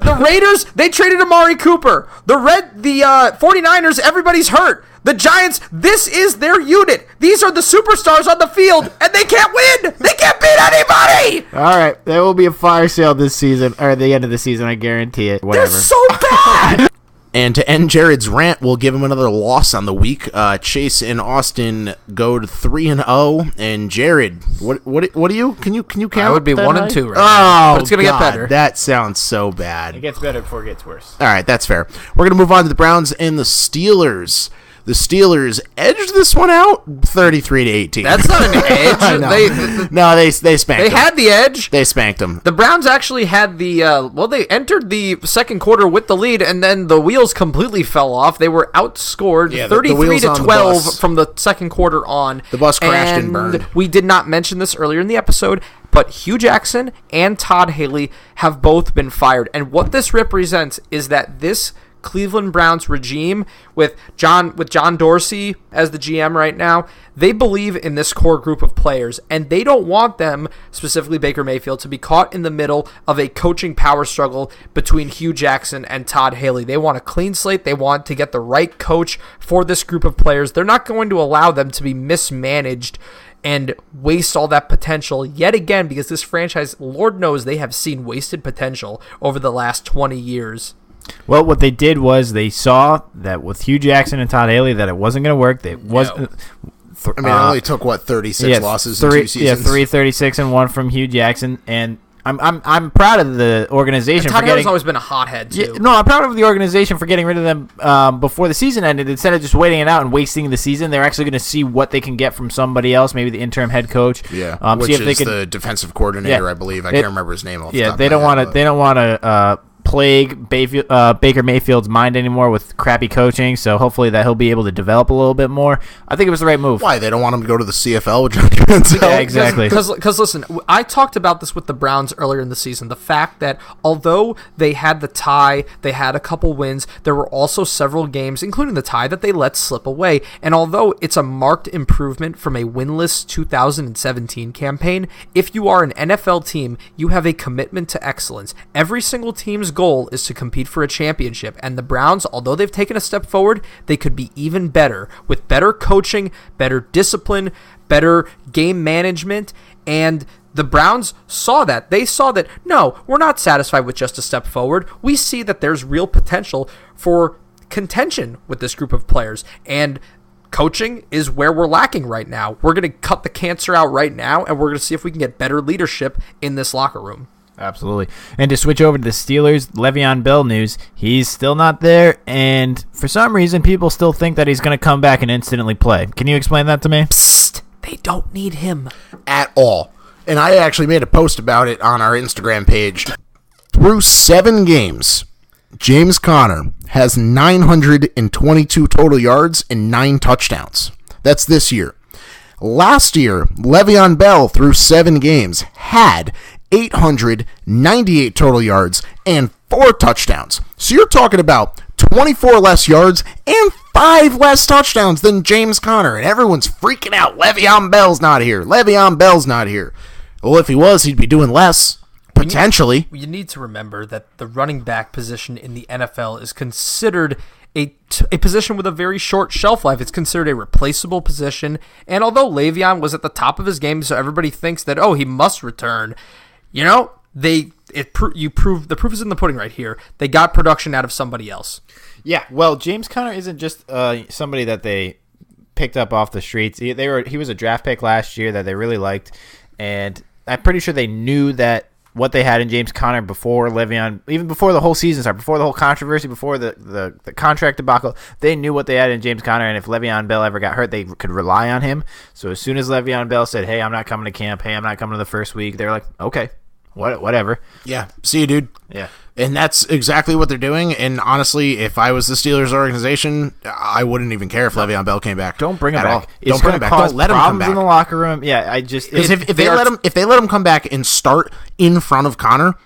The Raiders, they traded Amari Cooper. The 49ers, everybody's hurt. The Giants, this is their unit. These are the superstars on the field, and they can't win. They can't beat anybody. All right, there will be a fire sale this season, or at the end of the season, I guarantee it. Whatever. They're so bad. And to end Jared's rant, we'll give him another loss on the week. Chase and Austin go to 3-0, and Jared, what do you? Can you count? I would be 1-2 right now. But it's gonna get better. That sounds so bad. It gets better before it gets worse. All right, that's fair. We're gonna move on to the Browns and the Steelers. The Steelers edged this one out 33-18. That's not an edge. They spanked them. They had the edge. They spanked them. The Browns actually had the they entered the second quarter with the lead, and then the wheels completely fell off. They were outscored 33-12 from the second quarter on. The bus crashed and burned. We did not mention this earlier in the episode, but Hugh Jackson and Todd Haley have both been fired. And what this represents is that this Cleveland Browns regime with John Dorsey as the GM right now, they believe in this core group of players, and they don't want them, specifically Baker Mayfield, to be caught in the middle of a coaching power struggle between Hugh Jackson and Todd Haley. They want a clean slate. They want to get the right coach for this group of players. They're not going to allow them to be mismanaged and waste all that potential yet again, because this franchise, Lord knows, they have seen wasted potential over the last 20 years. Well, what they did was they saw that with Hugh Jackson and Todd Haley that it wasn't going to work. It only took 36 losses in 2 seasons. Yeah, 3-36 and 1 from Hugh Jackson, and I'm proud of the organization. And Todd Haley's always been a hothead too. Yeah, no, I'm proud of the organization for getting rid of them before the season ended. Instead of just waiting it out and wasting the season, they're actually going to see what they can get from somebody else, maybe the interim head coach. Yeah, which is the defensive coordinator, I believe. I can't remember his name. They don't want to plague Baker Mayfield's mind anymore with crappy coaching, so hopefully that he'll be able to develop a little bit more. I think it was the right move. Why? They don't want him to go to the CFL with Johnny Manziel? Yeah, exactly. Because listen, I talked about this with the Browns earlier in the season. The fact that although they had the tie, they had a couple wins, there were also several games, including the tie, that they let slip away. And although it's a marked improvement from a winless 2017 campaign, if you are an NFL team, you have a commitment to excellence. Every single team's goal is to compete for a championship, and the Browns, although they've taken a step forward, they could be even better with better coaching, better discipline, better game management, and the Browns saw that. They saw that, no, we're not satisfied with just a step forward. We see that there's real potential for contention with this group of players, and coaching is where we're lacking right now. We're going to cut the cancer out right now, and we're going to see if we can get better leadership in this locker room. Absolutely. And to switch over to the Steelers, Le'Veon Bell news, he's still not there, and for some reason, people still think that he's going to come back and instantly play. Can you explain that to me? Psst, they don't need him. At all. And I actually made a post about it on our Instagram page. Through 7 games, James Conner has 922 total yards and 9 touchdowns. That's this year. Last year, Le'Veon Bell, through 7 games, had 898 total yards and 4 touchdowns. So you're talking about 24 less yards and 5 less touchdowns than James Conner. And everyone's freaking out. Le'Veon Bell's not here. Le'Veon Bell's not here. Well, if he was, he'd be doing less. Potentially. You need to remember that the running back position in the NFL is considered a position with a very short shelf life. It's considered a replaceable position. And although Le'Veon was at the top of his game, so everybody thinks that, he must return. You know, the proof is in the pudding right here. They got production out of somebody else. Yeah, well, James Conner isn't just somebody that they picked up off the streets. He was a draft pick last year that they really liked, and I'm pretty sure they knew that what they had in James Conner before Le'Veon, even before the whole season started, before the whole controversy, before the contract debacle, they knew what they had in James Conner, and if Le'Veon Bell ever got hurt, they could rely on him. So as soon as Le'Veon Bell said, hey, I'm not coming to camp, hey, I'm not coming to the first week, they're like, okay, whatever. Yeah, see you, dude. Yeah. And that's exactly what they're doing. And honestly, if I was the Steelers organization, I wouldn't even care if Le'Veon Bell came back. Don't bring him back. Don't bring him back. Don't let him come back in the locker room. Yeah, I just if they let him come back and start in front of Connor,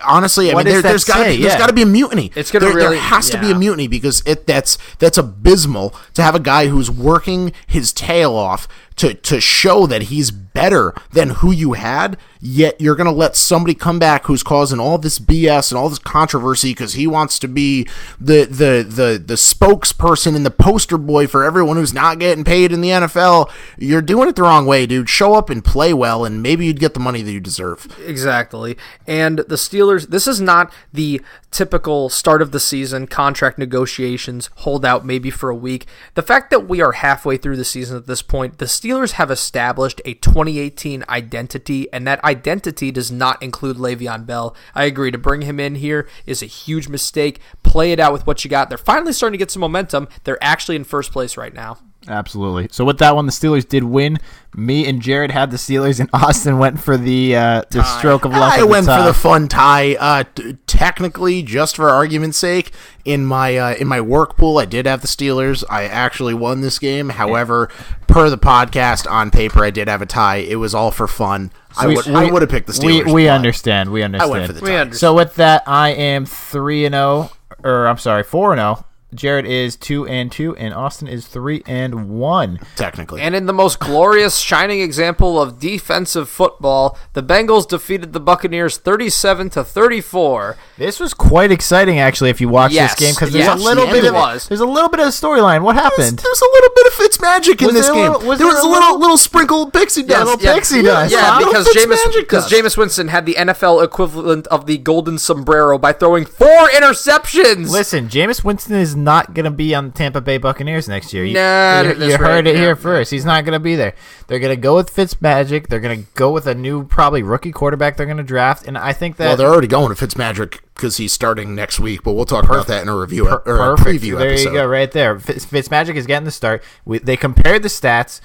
honestly, I mean, there's got to be a mutiny. It's going to there has to be a mutiny because that's abysmal to have a guy who's working his tail off to show that he's better than who you had, yet you're going to let somebody come back who's causing all this BS and all this controversy because he wants to be the spokesperson and the poster boy for everyone who's not getting paid in the NFL. You're doing it the wrong way, dude. Show up and play well, and maybe you'd get the money that you deserve. Exactly. And the Steelers, this is not the typical start of the season contract negotiations, hold out maybe for a week. The fact that we are halfway through the season at this point, the Steelers have established a 2018 identity, and that identity does not include Le'Veon Bell. I agree. To bring him in here is a huge mistake. Play it out with what you got. They're finally starting to get some momentum. They're actually in first place right now. Absolutely. So with that one, the Steelers did win. Me and Jared had the Steelers, and Austin went for the stroke of luck. I went for the fun tie. Technically, just for argument's sake, in my work pool, I did have the Steelers. I actually won this game. However, per the podcast, on paper, I did have a tie. It was all for fun. I would have picked the Steelers. We understand. We understand. I went for the tie. So with that, I am 4-0. Jared is 2-2, and Austin is 3-1. Technically. And in the most glorious, shining example of defensive football, the Bengals defeated the Buccaneers 37-34. This was quite exciting, actually, if you watch this game, because there's a little bit of a storyline. What happened? There's a little bit of Fitzmagic in this game. There was a little sprinkle of pixie dust. Pixie dust. Yeah, because Jameis Winston had the NFL equivalent of the golden sombrero by throwing 4 interceptions. Listen, Jameis Winston is not going to be on the Tampa Bay Buccaneers next year. You heard it here first. He's not going to be there. They're going to go with Fitzmagic. They're going to go with a new, probably rookie quarterback they're going to draft. And I think that... Well, they're already going to Fitzmagic because he's starting next week, but we'll talk about that in a review or a preview episode. There you go, right there. Fitzmagic is getting the start. They compared the stats.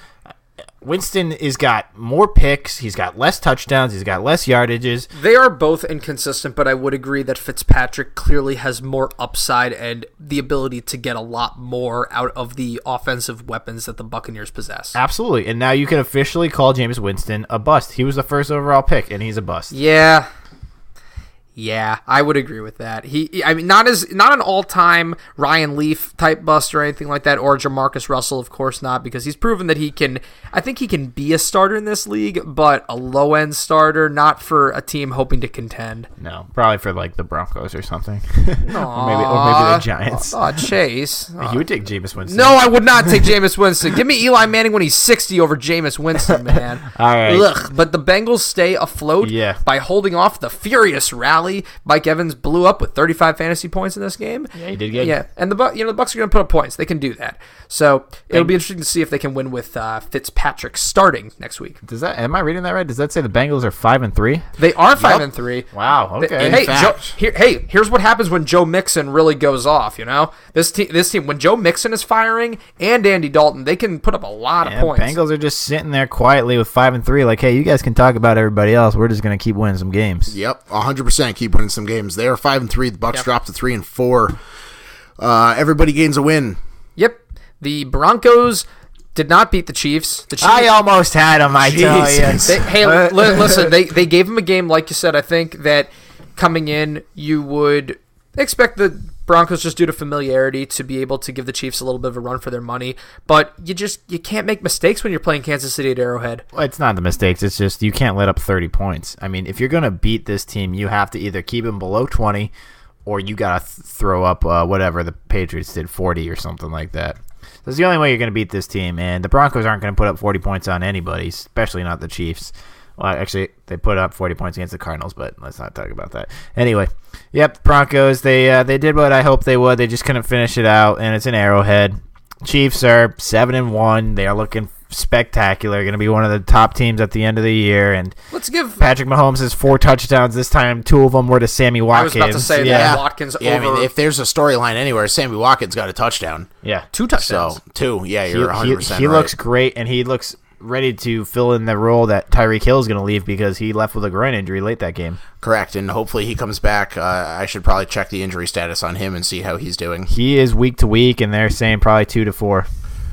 Winston has got more picks. He's got less touchdowns. He's got less yardages. They are both inconsistent, but I would agree that Fitzpatrick clearly has more upside and the ability to get a lot more out of the offensive weapons that the Buccaneers possess. As,absolutely. And now you can officially call Jameis Winston a bust. He was the first overall pick, and he's a bust. Yeah, I would agree with that. Not an all-time Ryan Leaf type bust or anything like that, or Jamarcus Russell, of course not, because he's proven that I think he can be a starter in this league, but a low-end starter, not for a team hoping to contend. No, probably for like the Broncos or something. or maybe the Giants. Chase. You would take Jameis Winston. No, I would not take Jameis Winston. Give me Eli Manning when he's 60 over Jameis Winston, man. All right. Ugh, but the Bengals stay afloat by holding off the furious rally. Mike Evans blew up with 35 fantasy points in this game. Yeah, he did good. Yeah, and the Bucs are going to put up points. They can do that. So it'll be interesting to see if they can win with Fitzpatrick starting next week. Am I reading that right? Does that say the Bengals are 5-3? They are 5-3. Wow. Okay. Here's what happens when Joe Mixon really goes off. You know, this team when Joe Mixon is firing and Andy Dalton, they can put up a lot of points. Bengals are just sitting there quietly with 5-3. Like, hey, you guys can talk about everybody else. We're just going to keep winning some games. Yep, 100%. Keep winning some games. They are 5-3. The Bucs dropped to 3-4. Everybody gains a win. Yep. The Broncos did not beat the Chiefs. I almost had them, I tell you. Listen, they gave them a game, like you said. I think that coming in, you would expect the Broncos, just due to familiarity, to be able to give the Chiefs a little bit of a run for their money. But you can't make mistakes when you're playing Kansas City at Arrowhead. Well, it's not the mistakes. It's just you can't let up 30 points. I mean, if you're going to beat this team, you have to either keep them below 20 or you got to throw up whatever the Patriots did, 40 or something like that. That's the only way you're going to beat this team, and the Broncos aren't going to put up 40 points on anybody, especially not the Chiefs. Well, actually, they put up 40 points against the Cardinals, but let's not talk about that. Anyway, yep, Broncos, they did what I hoped they would. They just couldn't finish it out, and it's an Arrowhead. Chiefs are 7-1. They are looking spectacular. Going to be one of the top teams at the end of the year. And let's give Patrick Mahomes has 4 touchdowns this time. 2 of them were to Sammy Watkins. I was about to say that Watkins. Yeah, over. I mean, if there's a storyline anywhere, Sammy Watkins got a touchdown. Yeah, 2 touchdowns. So 2. Yeah, you're 100%. He right. looks great, and he looks ready to fill in the role that Tyreek Hill is going to leave because he left with a groin injury late that game. Correct, and hopefully he comes back. I should probably check the injury status on him and see how he's doing. He is week to week, and they're saying probably 2 to 4.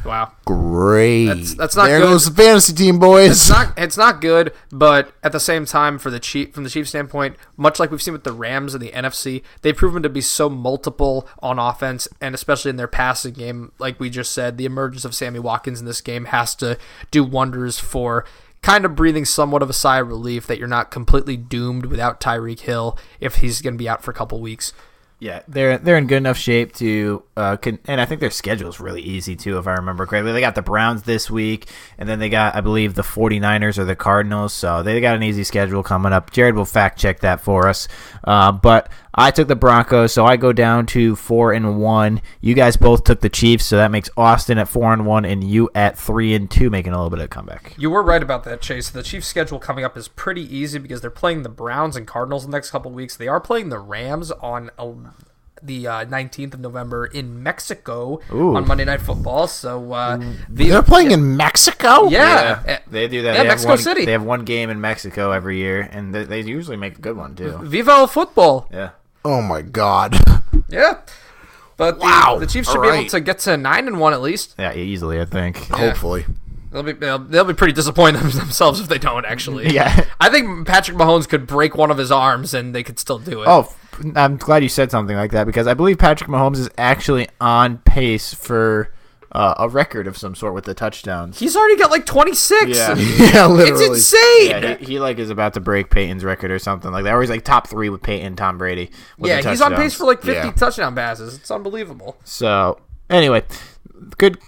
Wow. Great. That's not there good. There goes the fantasy team, boys. It's not good, but at the same time, from the Chiefs standpoint, much like we've seen with the Rams and the NFC, they've proven to be so multiple on offense, and especially in their passing game. Like we just said, the emergence of Sammy Watkins in this game has to do wonders for kind of breathing somewhat of a sigh of relief that you're not completely doomed without Tyreek Hill if he's going to be out for a couple weeks. Yeah, they're in good enough shape to, and I think their schedule is really easy too, if I remember correctly. They got the Browns this week, and then they got, I believe, the 49ers or the Cardinals, so they got an easy schedule coming up. Jared will fact check that for us, but I took the Broncos, so I go down to 4-1. You guys both took the Chiefs, so that makes Austin at 4-1, and you at 3-2, making a little bit of a comeback. You were right about that, Chase. The Chiefs' schedule coming up is pretty easy because they're playing the Browns and Cardinals the next couple weeks. They are playing the Rams on the 19th of November in Mexico on Monday Night Football. So they're playing in Mexico? Yeah. They do that. Yeah, they Mexico City. They have one game in Mexico every year, and they usually make a good one, too. Viva el Football. Yeah. Oh, my God. Yeah. But the Chiefs should be able to get to 9-1 at least. Yeah, easily, I think. Hopefully. They'll be pretty disappointed themselves if they don't, actually. Yeah. I think Patrick Mahomes could break one of his arms and they could still do it. Oh, I'm glad you said something like that because I believe Patrick Mahomes is actually on pace for a record of some sort with the touchdowns. He's already got like 26. Yeah, yeah, literally. It's insane. Yeah, he like is about to break Peyton's record or something like that. Or he's like top 3 with Peyton, Tom Brady. Yeah, he's on pace for like 50 touchdown passes. It's unbelievable. So anyway, good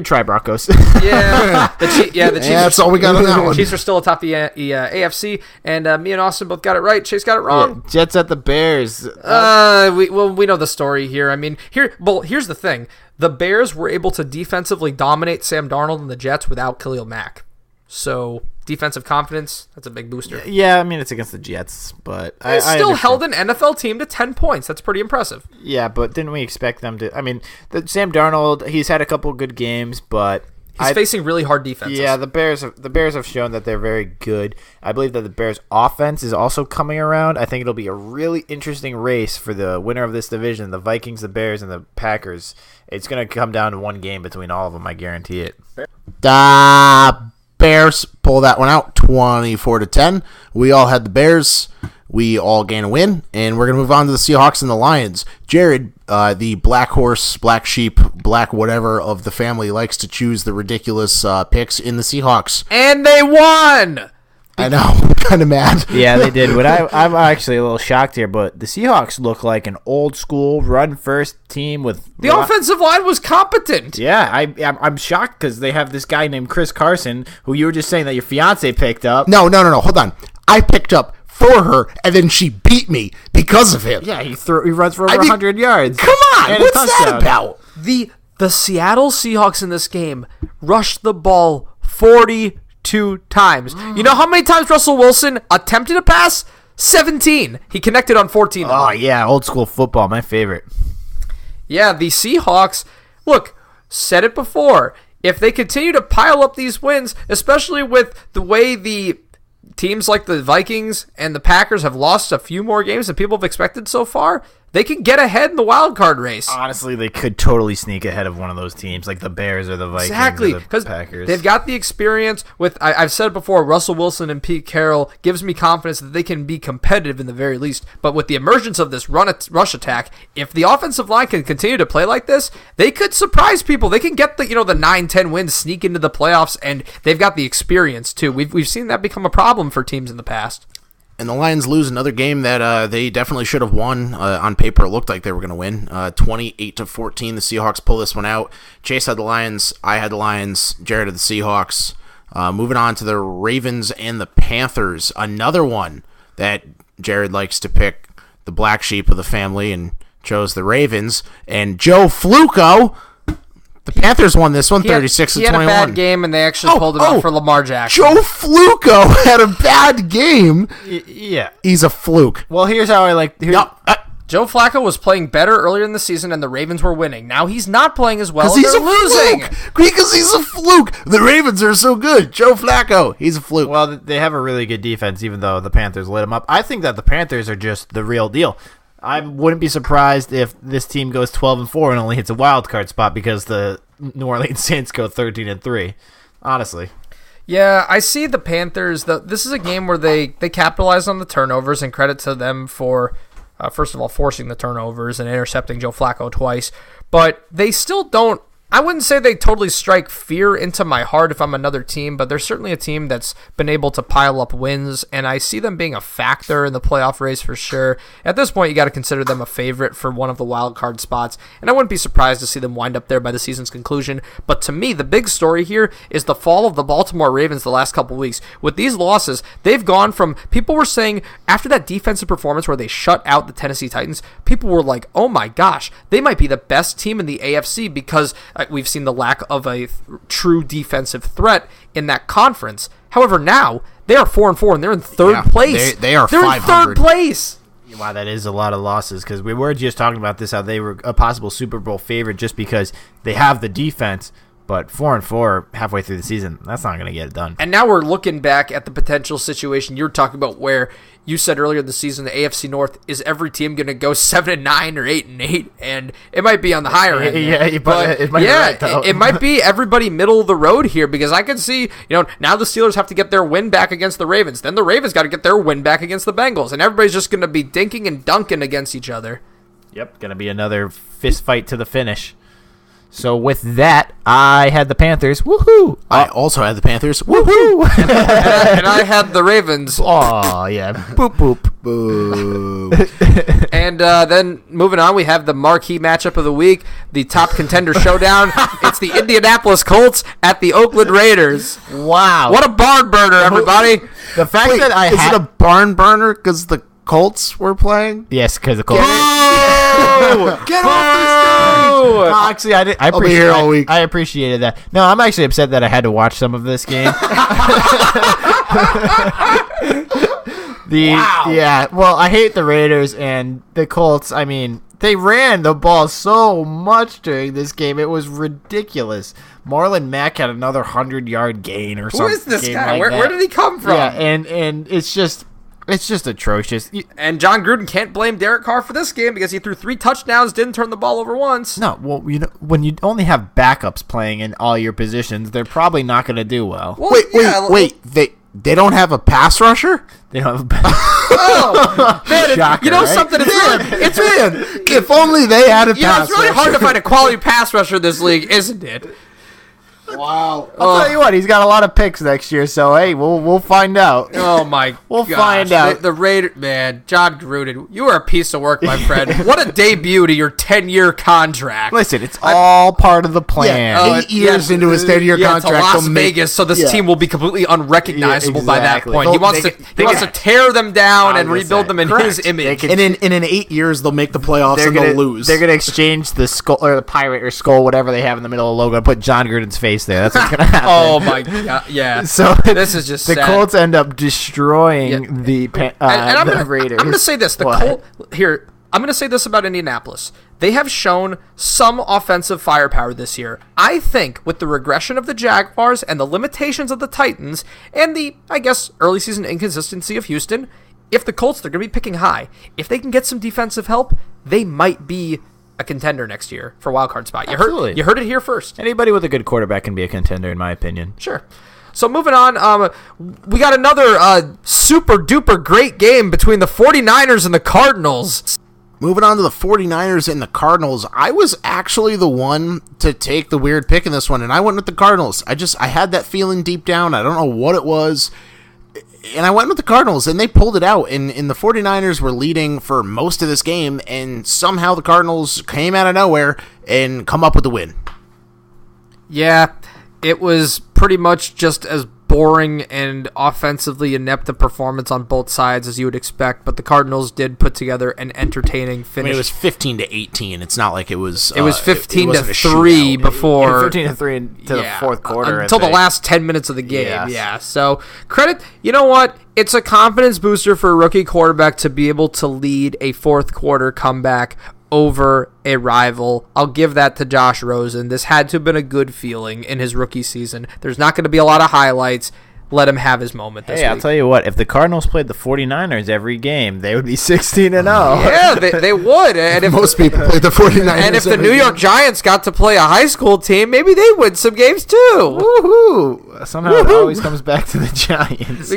try, Broncos. Yeah, the Chiefs. That's all we got on that one. Chiefs are still atop the AFC, and me and Austin both got it right. Chase got it wrong. Yeah, Jets at the Bears. We know the story here. I mean, here's the thing: the Bears were able to defensively dominate Sam Darnold and the Jets without Khalil Mack. So defensive confidence, that's a big booster. Yeah, I mean it's against the Jets, but I still held an NFL team to 10 points. That's pretty impressive. Yeah, but didn't we expect them to? I mean, Sam Darnold, he's had a couple good games, but he's facing really hard defenses. Yeah, the Bears have shown that they're very good. I believe that the Bears' offense is also coming around. I think it'll be a really interesting race for the winner of this division, the Vikings, the Bears, and the Packers. It's going to come down to one game between all of them, I guarantee it. Bears pull that one out 24-10. We all had the Bears. We all gain a win, and we're going to move on to the Seahawks and the Lions. Jared, the black horse, black sheep, black whatever of the family, likes to choose the ridiculous picks in the Seahawks. And they won! I know, I'm kind of mad. Yeah, they did. But I'm actually a little shocked here, but the Seahawks look like an old-school run-first team with... The offensive line was competent. Yeah, I'm shocked because they have this guy named Chris Carson, who you were just saying that your fiance picked up. No, hold on. I picked up for her, and then she beat me because of him. Yeah, he runs for over 100 yards. Come on, what's that about? The Seattle Seahawks in this game rushed the ball 42 times. You know how many times Russell Wilson attempted a pass? 17. He connected on 14. Oh, yeah, old school football, my favorite. Yeah, the Seahawks, look, said it before. If they continue to pile up these wins, especially with the way the teams like the Vikings and the Packers have lost a few more games than people have expected so far, they can get ahead in the wild card race. Honestly, they could totally sneak ahead of one of those teams, like the Bears or the Vikings or the Packers. They've got the experience with, I've said it before, Russell Wilson and Pete Carroll gives me confidence that they can be competitive in the very least. But with the emergence of this rush attack, if the offensive line can continue to play like this, they could surprise people. They can get the 9-10 wins, sneak into the playoffs, and they've got the experience too. We've seen that become a problem for teams in the past. And the Lions lose another game that they definitely should have won. On paper, it looked like they were going to win. 28-14, the Seahawks pull this one out. Chase had the Lions. I had the Lions. Jared had the Seahawks. Moving on to the Ravens and the Panthers. Another one that Jared likes to pick, the black sheep of the family, and chose the Ravens. And Joe Flacco... The Panthers won this one, 36-21. He had a bad game, and they actually pulled it off for Lamar Jackson. Joe Flacco had a bad game. Yeah. He's a fluke. Well, here's how I like... Joe Flacco was playing better earlier in the season, and the Ravens were winning. Now he's not playing as well, and they're losing. Because he's a fluke. The Ravens are so good. Joe Flacco, he's a fluke. Well, they have a really good defense, even though the Panthers lit him up. I think that the Panthers are just the real deal. I wouldn't be surprised if this team goes 12-4 and only hits a wild card spot because the New Orleans Saints go 13-3. Honestly. Yeah, I see the Panthers. This is a game where they capitalized on the turnovers, and credit to them for, first of all, forcing the turnovers and intercepting Joe Flacco twice. But they still don't. I wouldn't say they totally strike fear into my heart if I'm another team, but they're certainly a team that's been able to pile up wins, and I see them being a factor in the playoff race for sure. At this point, you got to consider them a favorite for one of the wild card spots, and I wouldn't be surprised to see them wind up there by the season's conclusion. But to me, the big story here is the fall of the Baltimore Ravens the last couple weeks. With these losses, they've gone from, people were saying, after that defensive performance where they shut out the Tennessee Titans, people were like, oh my gosh, they might be the best team in the AFC because we've seen the lack of a true defensive threat in that conference. However, now they are 4-4 and they're in third place. They're 500. In third place. Wow, that is a lot of losses because we were just talking about this, how they were a possible Super Bowl favorite just because they have the defense. But 4-4 halfway through the season, that's not going to get it done. And now we're looking back at the potential situation you're talking about where you said earlier this season the AFC North, is every team going to go 7-9 or 8-8? And it might be on the higher end. Yeah, but it might be right, though. It might be everybody middle of the road here because I can see, now the Steelers have to get their win back against the Ravens. Then the Ravens got to get their win back against the Bengals. And everybody's just going to be dinking and dunking against each other. Yep, going to be another fist fight to the finish. So with that, I had the Panthers. Woohoo! I also had the Panthers. Woohoo! and I had the Ravens. Oh, yeah. Boop, boop. Boo. And then moving on, we have the marquee matchup of the week, the top contender showdown. It's the Indianapolis Colts at the Oakland Raiders. Wow. What a barn burner, everybody. The fact that I Is it a barn burner because the Colts were playing? Yes, because the Colts. Get off the stage! No, actually, I'll be here all week. I appreciated that. No, I'm actually upset that I had to watch some of this game. Wow. Yeah, well, I hate the Raiders and the Colts. I mean, they ran the ball so much during this game. It was ridiculous. Marlon Mack had another 100-yard gain or something. Who is this guy? Where did he come from? Yeah, and it's just atrocious. And John Gruden can't blame Derek Carr for this game because he threw 3 touchdowns, didn't turn the ball over once. No, well, when you only have backups playing in all your positions, they're probably not going to do well. Wait. They don't have a pass rusher? They don't have a backup. Oh, man, Shocker, you know right? something? It's If only they had a pass it's really rusher. hard to find a quality pass rusher in this league, isn't it? Wow. I'll tell you what, he's got a lot of picks next year, so hey, we'll find out. Oh my We'll gosh. find out. The Raiders, man, John Gruden, you are a piece of work, my friend. What a debut to your 10-year contract. Listen, it's all part of the plan. Yeah, 8 years into his 10-year contract. To Las Vegas, so this team will be completely unrecognizable by that exactly. point. He wants to tear them down and rebuild them in his image. And in 8 years, they'll make the playoffs and they'll lose. They're gonna exchange the skull or the pirate or skull, whatever they have in the middle of the logo, and put John Gruden's face there. That's what's gonna happen. Oh my god! Yeah. So this is just the sad. Colts end up destroying the Raiders. I'm gonna say this. I'm gonna say this about Indianapolis. They have shown some offensive firepower this year. I think with the regression of the Jaguars and the limitations of the Titans and the, I guess, early season inconsistency of Houston, if the Colts, they're gonna be picking high. If they can get some defensive help, they might be a contender next year for wild card spot. You heard it here first. Anybody with a good quarterback can be a contender, in my opinion. Sure. So moving on, we got another super duper great game between the 49ers and the Cardinals. Moving on to the 49ers and the Cardinals, I was actually the one to take the weird pick in this one, and I went with the Cardinals. I had that feeling deep down. I don't know what it was. And I went with the Cardinals, and they pulled it out. And the 49ers were leading for most of this game, and somehow the Cardinals came out of nowhere and come up with the win. Yeah, it was pretty much just as boring and offensively inept a performance on both sides as you would expect, but the Cardinals did put together an entertaining finish. I mean, it was 15-18. It's not like it was. It was 15-3 before 15-3 to the fourth quarter until the last 10 minutes of the game. Yes. Yeah. So credit. You know what? It's a confidence booster for a rookie quarterback to be able to lead a fourth quarter comeback over a rival. I'll give that to Josh Rosen. This had to have been a good feeling in his rookie season. There's not going to be a lot of highlights. let him have his moment this week. I'll tell you what, if the Cardinals played the 49ers every game, they would be 16-0. Yeah, they would. And if most people played the 49ers. And if the New York Giants got to play a high school team, maybe they win some games too. Woohoo! Somehow it always comes back to the Giants.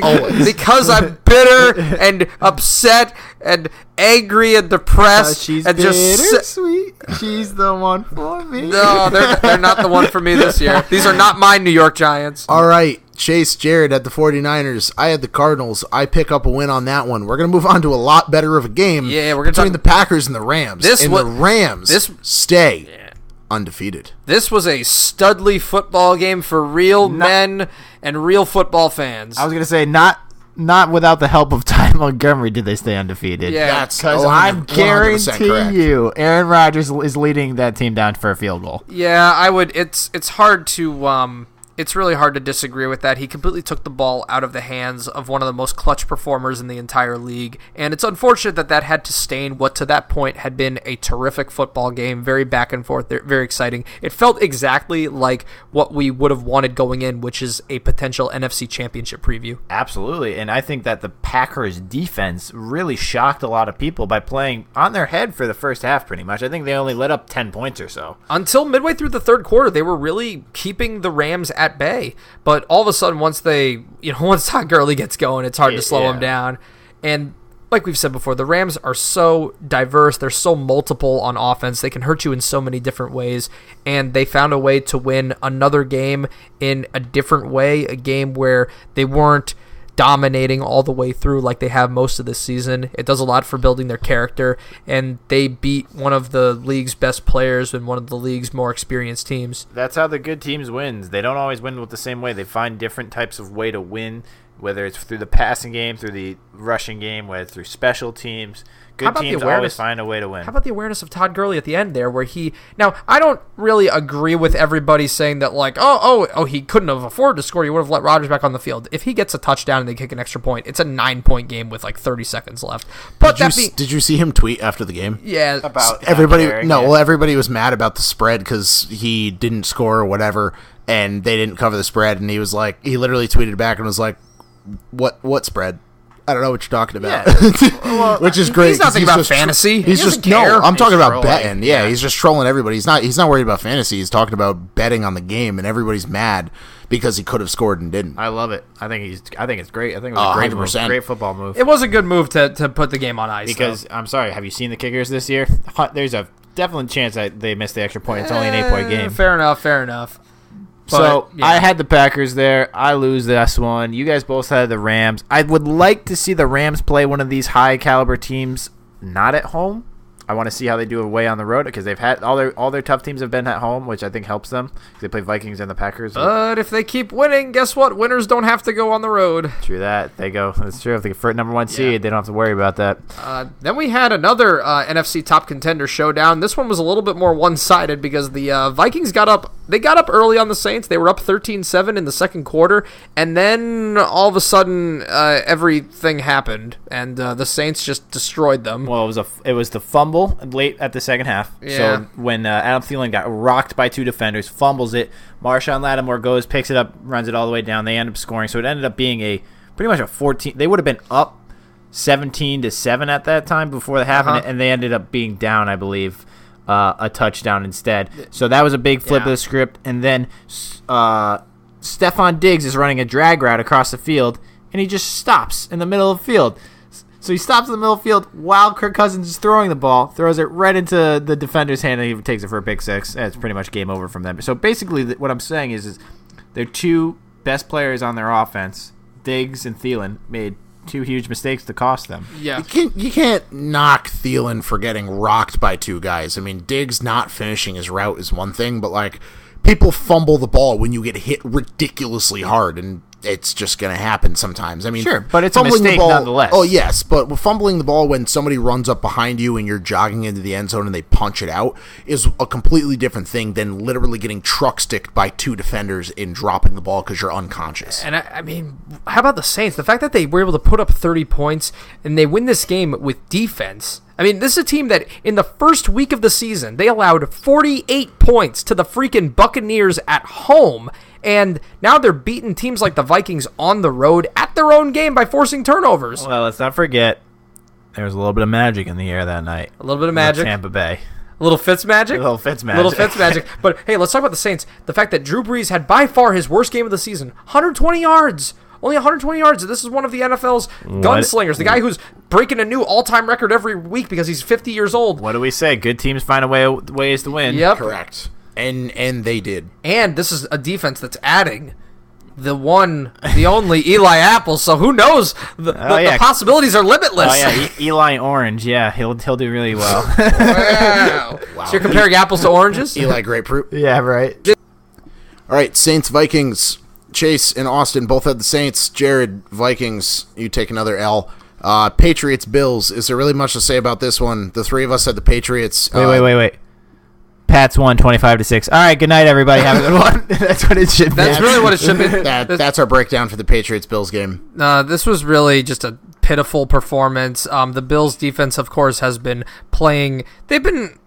Because I'm bitter and upset and angry and depressed. She's and bittersweet. She's the one for me. No, they're not the one for me this year. These are not my New York Giants. All right. Chase, Jared had the 49ers. I had the Cardinals. I pick up a win on that one. We're going to move on to a lot better of a game between the Packers and the Rams. The Rams stay undefeated. This was a studly football game for real men and real football fans. I was going to say, not without the help of Ty Montgomery did they stay undefeated. Yeah, that's because I'm guaranteeing you, Aaron Rodgers is leading that team down for a field goal. Yeah, I would. It's hard to. It's really hard to disagree with that. He completely took the ball out of the hands of one of the most clutch performers in the entire league, and it's unfortunate that had to stain what to that point had been a terrific football game, very back and forth, very exciting. It felt exactly like what we would have wanted going in, which is a potential NFC Championship preview. Absolutely, and I think that the Packers defense really shocked a lot of people by playing on their head for the first half pretty much. I think they only let up 10 points or so. Until midway through the third quarter, they were really keeping the Rams at bay, but all of a sudden once Todd Gurley gets going, it's hard to slow him down. And like we've said before, the Rams are so diverse, they're so multiple on offense, they can hurt you in so many different ways, and they found a way to win another game in a different way, a game where they weren't dominating all the way through like they have most of this season. It does a lot for building their character, and they beat one of the league's best players and one of the league's more experienced teams. That's how the good teams wins. They don't always win with the same way. They find different types of way to win, whether it's through the passing game, through the rushing game, whether it's through special teams. Good teams always find a way to win. How about the awareness of Todd Gurley at the end there, where now I don't really agree with everybody saying that like, he couldn't have afforded to score. He would have let Rodgers back on the field. If he gets a touchdown and they kick an extra point, it's a 9-point game with like 30 seconds left. But did you see him tweet after the game? Yeah, about everybody. Everybody was mad about the spread because he didn't score or whatever, and they didn't cover the spread. And he literally tweeted back and was like, "What spread? I don't know what you're talking about." Yeah. Which is great. He's not thinking about fantasy. He's just care. No, I'm talking about betting. Yeah, he's just trolling everybody. He's not worried about fantasy. He's talking about betting on the game, and everybody's mad because he could have scored and didn't. I love it. I think it's great. I think it was a great 100%. Move, great football move. It was a good move to put the game on ice. Because I'm sorry, have you seen the kickers this year? There's a definite chance that they missed the extra point. It's only an 8-point game. Fair enough. But, I had the Packers there. I lose this one. You guys both had the Rams. I would like to see the Rams play one of these high-caliber teams not at home. I want to see how they do away on the road because they've had all their tough teams have been at home, which I think helps them because they play Vikings and the Packers. But if they keep winning, guess what? Winners don't have to go on the road. True that. That's true. If they get for number one seed, they don't have to worry about that. Then we had another NFC top contender showdown. This one was a little bit more one-sided because the Vikings got up. They got up early on the Saints. They were up 13-7 in the second quarter, and then all of a sudden everything happened, and the Saints just destroyed them. Well, it was the fumble late at the second half. Yeah. So when Adam Thielen got rocked by two defenders, fumbles it, Marshawn Lattimore goes, picks it up, runs it all the way down. They end up scoring. So it ended up being pretty much a 14. They would have been up 17-7 at that time before the half, and they ended up being down, I believe, a touchdown instead. So that was a big flip of the script. And then Stephon Diggs is running a drag route across the field, and he just stops in the middle of the field. So he stops in the middle of the field while Kirk Cousins is throwing the ball, throws it right into the defender's hand, and he takes it for a pick six. It's pretty much game over from them. So basically what I'm saying is their two best players on their offense, Diggs and Thielen, made two huge mistakes to cost them. Yeah. You can't knock Thielen for getting rocked by two guys. I mean, Diggs not finishing his route is one thing, but like people fumble the ball when you get hit ridiculously hard, and it's just going to happen sometimes. I mean, sure, but it's a mistake nonetheless. Oh, yes, but fumbling the ball when somebody runs up behind you and you're jogging into the end zone and they punch it out is a completely different thing than literally getting truck-sticked by two defenders in dropping the ball because you're unconscious. And I mean, how about the Saints? The fact that they were able to put up 30 points and they win this game with defense. I mean, this is a team that in the first week of the season, they allowed 48 points to the freaking Buccaneers at home. And now they're beating teams like the Vikings on the road at their own game by forcing turnovers. Well, let's not forget, there was a little bit of magic in the air that night. A little bit of magic. Tampa Bay. A little Fitz magic? A little Fitz magic. But, hey, let's talk about the Saints. The fact that Drew Brees had by far his worst game of the season. 120 yards. Only 120 yards. This is one of the NFL's gunslingers. The guy who's breaking a new all-time record every week because he's 50 years old. What do we say? Good teams find ways to win. Yep. Correct. And they did. And this is a defense that's adding the only Eli Apple. So who knows? The possibilities are limitless. Oh yeah, Eli Orange. Yeah, he'll do really well. Wow. So you're comparing apples to oranges? Eli Grapefruit. Yeah, right. All right, Saints Vikings. Chase and Austin both had the Saints. Jared, Vikings. You take another L. Patriots Bills. Is there really much to say about this one? The three of us had the Patriots. Wait. Pats won 25-6. All right, good night, everybody. Have a good one. That's what it should be. That's really what it should be. That's our breakdown for the Patriots-Bills game. This was really just a pitiful performance. The Bills' defense, of course, has been playing. They've been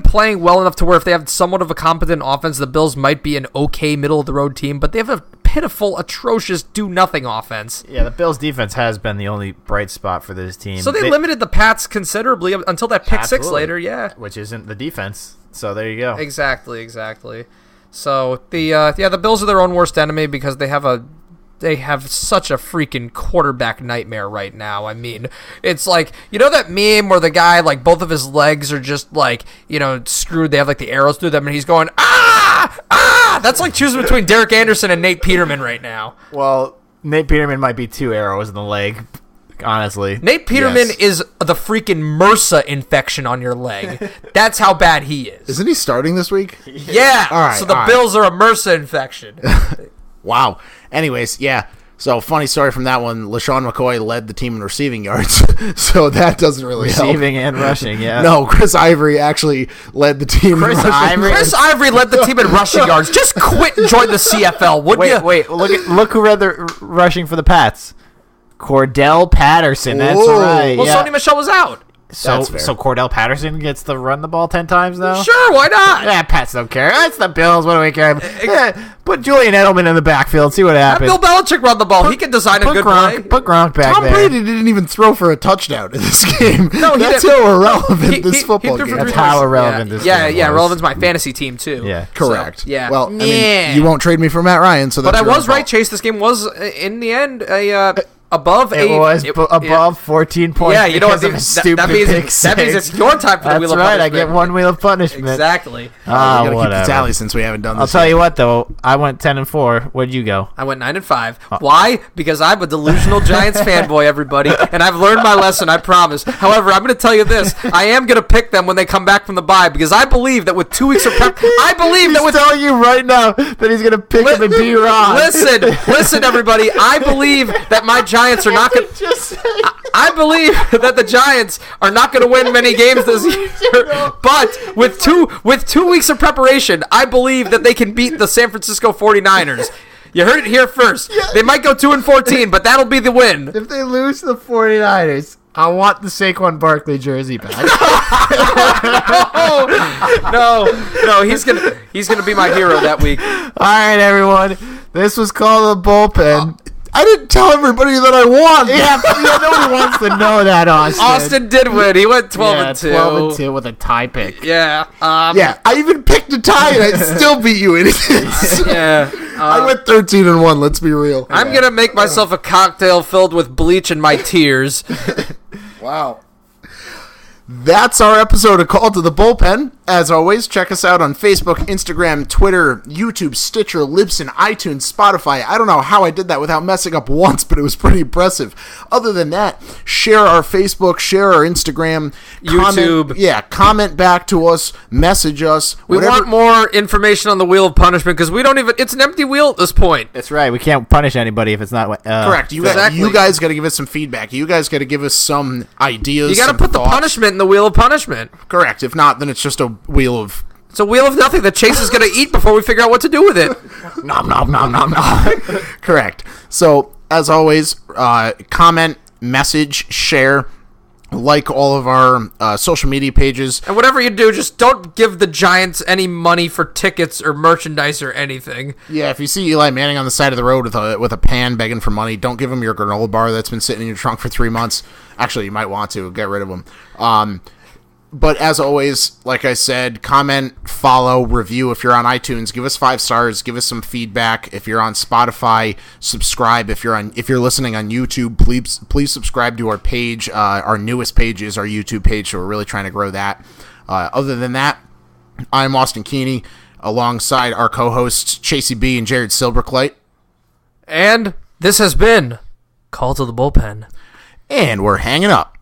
playing well enough to where if they have somewhat of a competent offense, the Bills might be an okay middle-of-the-road team, but they have a pitiful, atrocious, do-nothing offense. Yeah, the Bills' defense has been the only bright spot for this team. So they limited the Pats considerably until that pick six later, yeah. Which isn't the defense, so there you go. Exactly. So the Bills are their own worst enemy because they have such a freaking quarterback nightmare right now. I mean, it's like, you know that meme where the guy, like, both of his legs are just, like, screwed. They have, like, the arrows through them, and he's going, That's like choosing between Derek Anderson and Nate Peterman right now. Well, Nate Peterman might be 2 arrows in the leg, honestly. Nate Peterman is the freaking MRSA infection on your leg. That's how bad he is. Isn't he starting this week? Yeah. All right. So the Bills are a MRSA infection. Wow. Anyways, yeah. So, funny story from that one. LaShawn McCoy led the team in receiving yards, so that doesn't really help. Receiving and rushing, yeah. No, Chris Ivory actually led the team in rushing. Chris Ivory led the team in rushing yards. Just quit and join the CFL, wouldn't you? Wait. Look who led the rushing for the Pats. Cordell Patterson. That's right. Well, Sony Michel was out. So Cordell Patterson gets to run the ball 10 times now? Sure, why not? Yeah, Pats don't care. That's the Bills. What do we care? Put Julian Edelman in the backfield. See what happens. Bill Belichick run the ball. He can design a good play. Put Gronk back Tom there. Brady didn't even throw for a touchdown in this game. No, that's how irrelevant this football game is. That's how irrelevant this game is. Yeah, relevant's my fantasy team, too. Yeah. Correct. So, yeah. Well, I mean, you won't trade me for Matt Ryan, so that's But I was right, Chase. This game was, in the end, above 14 points. Yeah, you know what? That means it's your time for the wheel of punishment. That's right. I get one wheel of punishment. Exactly. We gotta keep the tally since we haven't done this. I'll tell you what, though. I went 10-4. Where'd you go? I went 9-5. Why? Because I'm a delusional Giants fanboy, everybody, and I've learned my lesson. I promise. However, I'm going to tell you this: I am going to pick them when they come back from the bye because I believe that with 2 weeks of prep, He's telling you right now that he's going to pick them and be wrong. Listen, everybody. I believe that my Giants are not going. I believe that the Giants are not going to win many games this year, but with two weeks of preparation, I believe that they can beat the San Francisco 49ers. You heard it here first. Yeah. They might go 2-14, but that'll be the win. If they lose to the 49ers, I want the Saquon Barkley jersey back. No, he's gonna be my hero that week. All right, everyone. This was called the bullpen. I didn't tell everybody that I won. Yeah, nobody wants to know that, Austin. Austin did win. He went 12-2. 12-2 with a tie pick. Yeah. I even picked a tie, and I still beat you idiots. Yeah. I went 13-1. Let's be real. I'm gonna make myself a cocktail filled with bleach and my tears. Wow. That's our episode of Call to the Bullpen. As always, check us out on Facebook, Instagram, Twitter, YouTube, Stitcher, Libsyn, iTunes, Spotify. I don't know how I did that without messing up once, but it was pretty impressive. Other than that, share our Facebook, share our Instagram, YouTube. Comment back to us, message us. We want more information on the Wheel of Punishment because we don't even. It's an empty wheel at this point. That's right. We can't punish anybody if it's not. Correct. You guys got to give us some feedback. You guys got to give us some ideas. You got to put the punishment in the Wheel of Punishment. Correct. If not, then it's just a wheel of... It's a wheel of nothing that Chase is going to eat before we figure out what to do with it. Nom, nom, nom, nom, nom. Correct. So, as always, comment, message, share. Like all of our social media pages. And whatever you do, just don't give the Giants any money for tickets or merchandise or anything. Yeah, if you see Eli Manning on the side of the road with a pan begging for money, don't give him your granola bar that's been sitting in your trunk for 3 months. Actually, you might want to. Get rid of him. But as always, like I said, comment, follow, review. If you're on iTunes, give us 5 stars. Give us some feedback. If you're on Spotify, subscribe. If you're listening on YouTube, please subscribe to our page. Our newest page is our YouTube page, so we're really trying to grow that. Other than that, I'm Austin Keeney, alongside our co-hosts Chasey B and Jared Silberkleit. And this has been Call to the Bullpen. And we're hanging up.